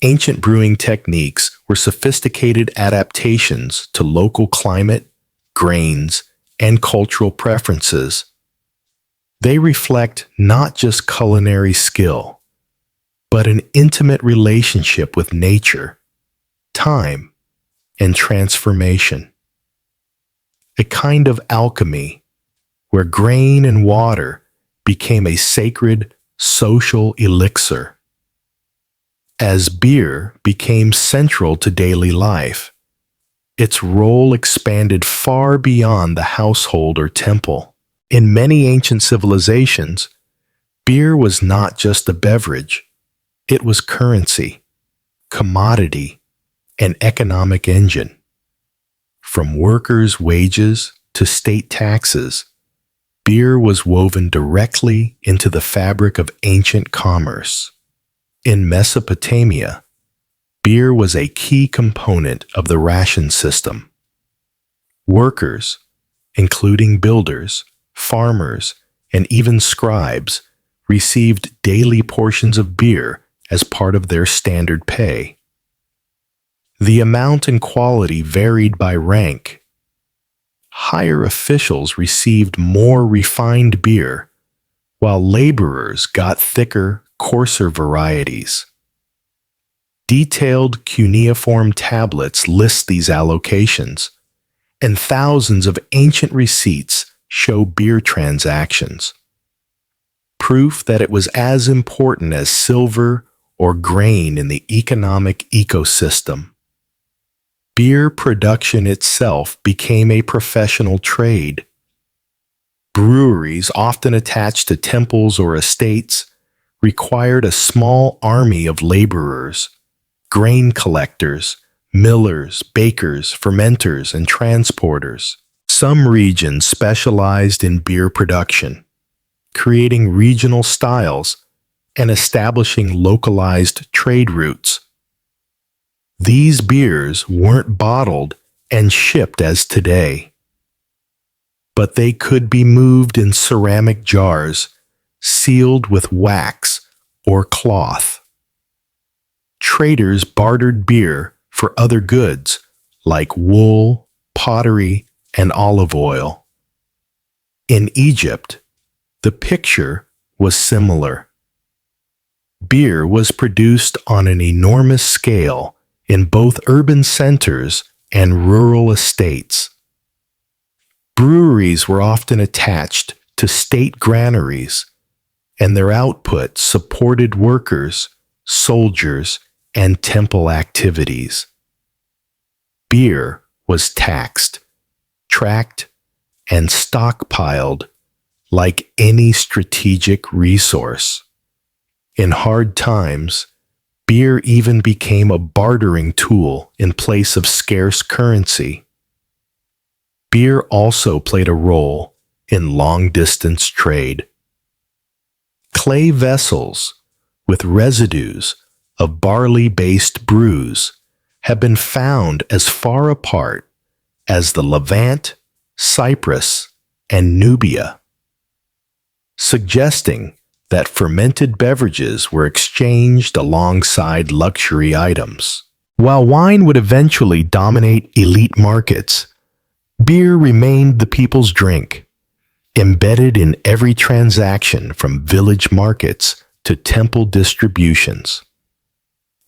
ancient brewing techniques were sophisticated adaptations to local climate, grains, and cultural preferences. They reflect not just culinary skill, but an intimate relationship with nature, time, and transformation. A kind of alchemy where grain and water became a sacred social elixir. As beer became central to daily life, its role expanded far beyond the household or temple. In many ancient civilizations, beer was not just a beverage, it was currency, commodity, and economic engine. From workers' wages to state taxes, beer was woven directly into the fabric of ancient commerce. In Mesopotamia, beer was a key component of the ration system. Workers, including builders, farmers, and even scribes, received daily portions of beer as part of their standard pay. The amount and quality varied by rank. Higher officials received more refined beer, while laborers got thicker, coarser varieties. Detailed cuneiform tablets list these allocations, and thousands of ancient receipts show beer transactions. Proof that it was as important as silver or grain in the economic ecosystem. Beer production itself became a professional trade. Breweries, often attached to temples or estates, required a small army of laborers, grain collectors, millers, bakers, fermenters, and transporters. Some regions specialized in beer production, creating regional styles and establishing localized trade routes. These beers weren't bottled and shipped as today, but they could be moved in ceramic jars, sealed with wax or cloth. Traders bartered beer for other goods like wool, pottery, and olive oil. In Egypt, the picture was similar. Beer was produced on an enormous scale in both urban centers and rural estates. Breweries were often attached to state granaries, and their output supported workers, soldiers, and temple activities. Beer was taxed, tracked, and stockpiled like any strategic resource. In hard times, beer even became a bartering tool in place of scarce currency. Beer also played a role in long-distance trade. Clay vessels, with residues of barley-based brews have been found as far apart as the Levant, Cyprus, and Nubia, suggesting that fermented beverages were exchanged alongside luxury items. While wine would eventually dominate elite markets, beer remained the people's drink, embedded in every transaction from village markets to temple distributions.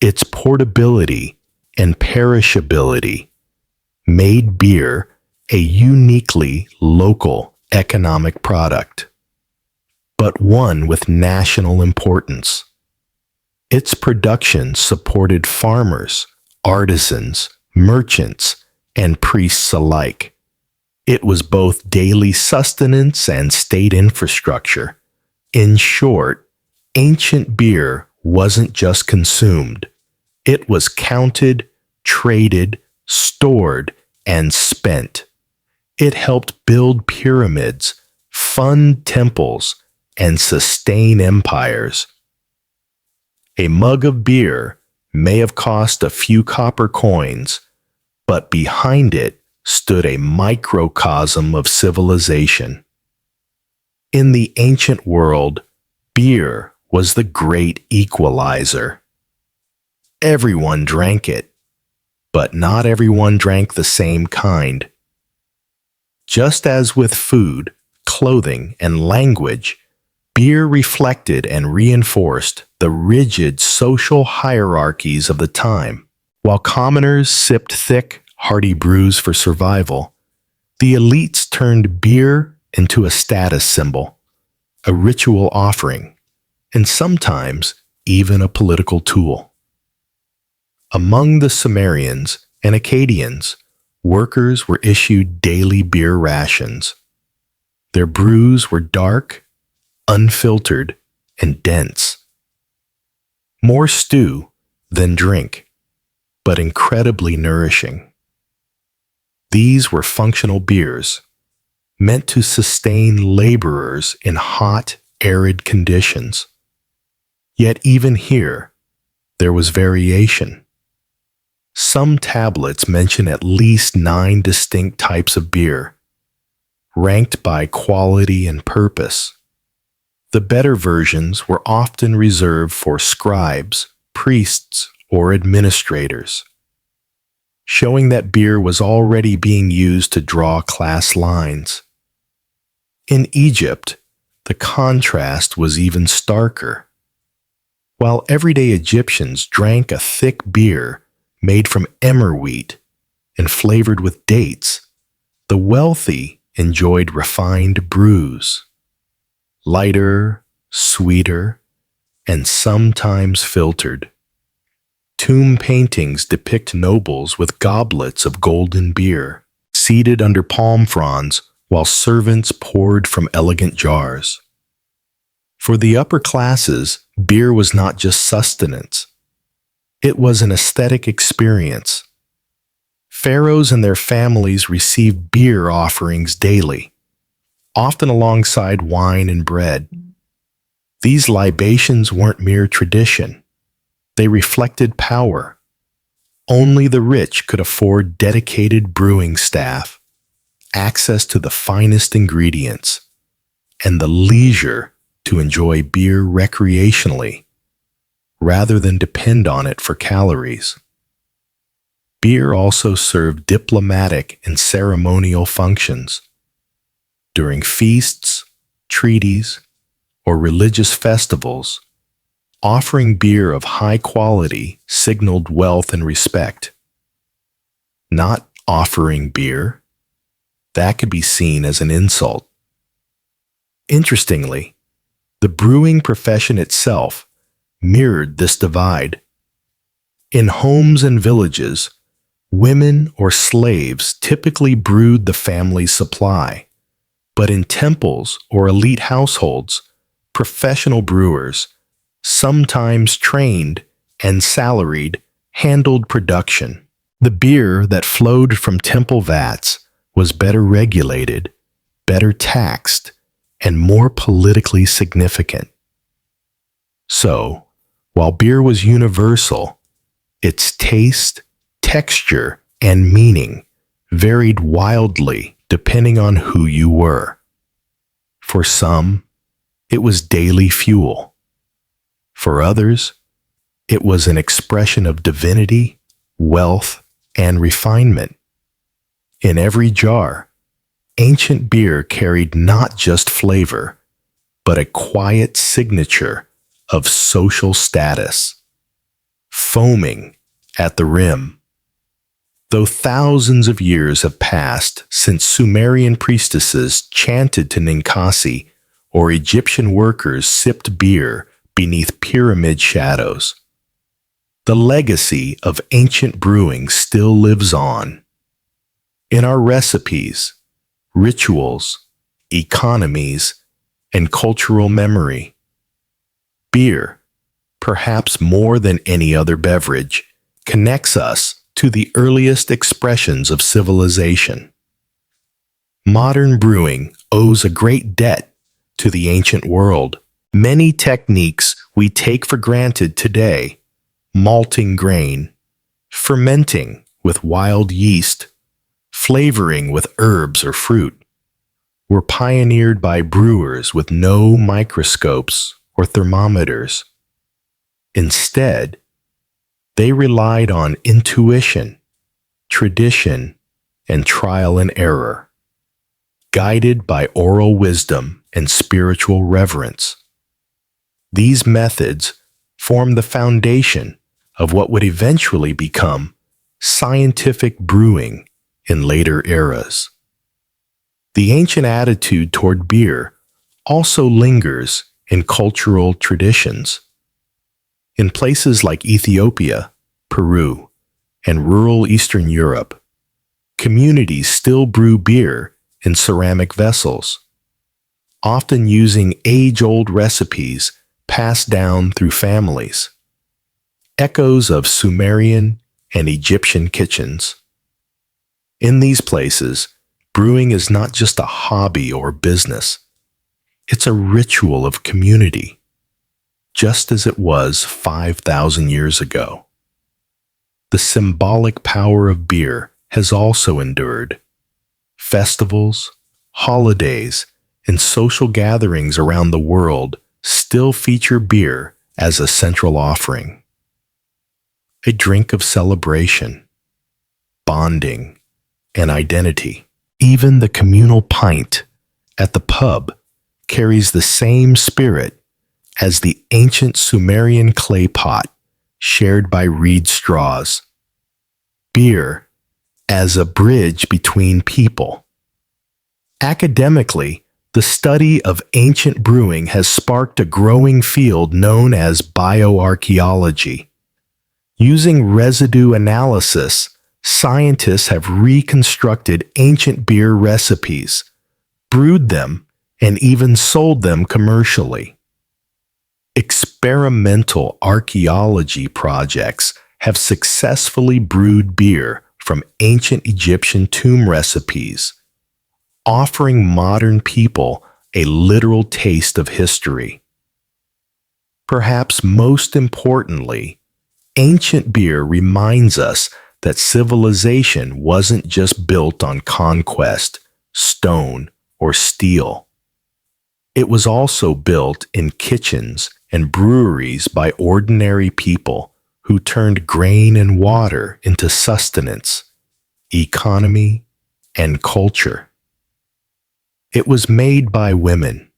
Its portability and perishability made beer a uniquely local economic product, but one with national importance. Its production supported farmers, artisans, merchants, and priests alike. It was both daily sustenance and state infrastructure. In short, ancient beer wasn't just consumed. It was counted, traded, stored, and spent. It helped build pyramids, fund temples, and sustain empires. A mug of beer may have cost a few copper coins, but behind it stood a microcosm of civilization. In the ancient world, beer was the great equalizer. Everyone drank it, but not everyone drank the same kind. Just as with food, clothing, and language, beer reflected and reinforced the rigid social hierarchies of the time. While commoners sipped thick, hearty brews for survival, the elites turned beer into a status symbol, a ritual offering, and sometimes even a political tool. Among the Sumerians and Akkadians, workers were issued daily beer rations. Their brews were dark, unfiltered, and dense. More stew than drink, but incredibly nourishing. These were functional beers, meant to sustain laborers in hot, arid conditions. Yet even here, there was variation. Some tablets mention at least 9 distinct types of beer, ranked by quality and purpose. The better versions were often reserved for scribes, priests, or administrators, showing that beer was already being used to draw class lines. In Egypt, the contrast was even starker. While everyday Egyptians drank a thick beer made from emmer wheat and flavored with dates, the wealthy enjoyed refined brews, lighter, sweeter, and sometimes filtered. Tomb paintings depict nobles with goblets of golden beer, seated under palm fronds while servants poured from elegant jars. For the upper classes, beer was not just sustenance. It was an aesthetic experience. Pharaohs and their families received beer offerings daily, often alongside wine and bread. These libations weren't mere tradition. They reflected power. Only the rich could afford dedicated brewing staff, access to the finest ingredients, and the leisure to enjoy beer recreationally, rather than depend on it for calories. Beer also served diplomatic and ceremonial functions. During feasts, treaties, or religious festivals, offering beer of high quality signaled wealth and respect. Not offering beer, that could be seen as an insult. Interestingly, the brewing profession itself mirrored this divide. In homes and villages, women or slaves typically brewed the family's supply, but in temples or elite households, professional brewers, sometimes trained and salaried, handled production. The beer that flowed from temple vats was better regulated, better taxed, and more politically significant. So, While beer was universal, its taste, texture, and meaning varied wildly depending on who you were. For some, it was daily fuel. For others, it was an expression of divinity, wealth, and refinement. In every jar, ancient beer carried not just flavor, but a quiet signature of social status, foaming at the rim. Though thousands of years have passed since Sumerian priestesses chanted to Ninkasi or Egyptian workers sipped beer beneath pyramid shadows, the legacy of ancient brewing still lives on. In our recipes, rituals, economies, and cultural memory, beer, perhaps more than any other beverage, connects us to the earliest expressions of civilization. Modern brewing owes a great debt to the ancient world. Many techniques we take for granted today, malting grain, fermenting with wild yeast, flavoring with herbs or fruit, were pioneered by brewers with no microscopes or thermometers. Instead, they relied on intuition, tradition, and trial and error, guided by oral wisdom and spiritual reverence. These methods form the foundation of what would eventually become scientific brewing in later eras. The ancient attitude toward beer also lingers in cultural traditions. In places like Ethiopia, Peru, and rural Eastern Europe, communities still brew beer in ceramic vessels, often using age-old recipes passed down through families. Echoes of Sumerian and Egyptian kitchens. In these places, brewing is not just a hobby or business. It's a ritual of community, just as it was 5,000 years ago. The symbolic power of beer has also endured. Festivals, holidays, and social gatherings around the world still feature beer as a central offering. A drink of celebration, bonding, and identity. Even the communal pint at the pub carries the same spirit as the ancient Sumerian clay pot shared by reed straws. Beer as a bridge between people. Academically, the study of ancient brewing has sparked a growing field known as bioarchaeology. Using residue analysis, scientists have reconstructed ancient beer recipes, brewed them, and even sold them commercially. Experimental archaeology projects have successfully brewed beer from ancient Egyptian tomb recipes, offering modern people a literal taste of history. Perhaps most importantly, ancient beer reminds us that civilization wasn't just built on conquest, stone, or steel. It was also built in kitchens and breweries by ordinary people who turned grain and water into sustenance, economy, and culture. It was made by women,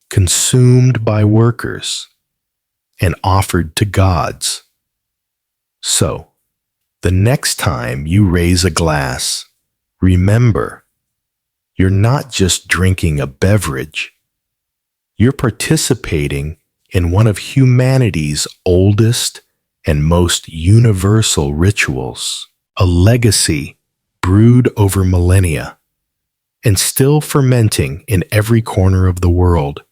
consumed by workers, and offered to gods. So, the next time you raise a glass, remember, you're not just drinking a beverage. You're participating in one of humanity's oldest and most universal rituals, a legacy brewed over millennia and still fermenting in every corner of the world.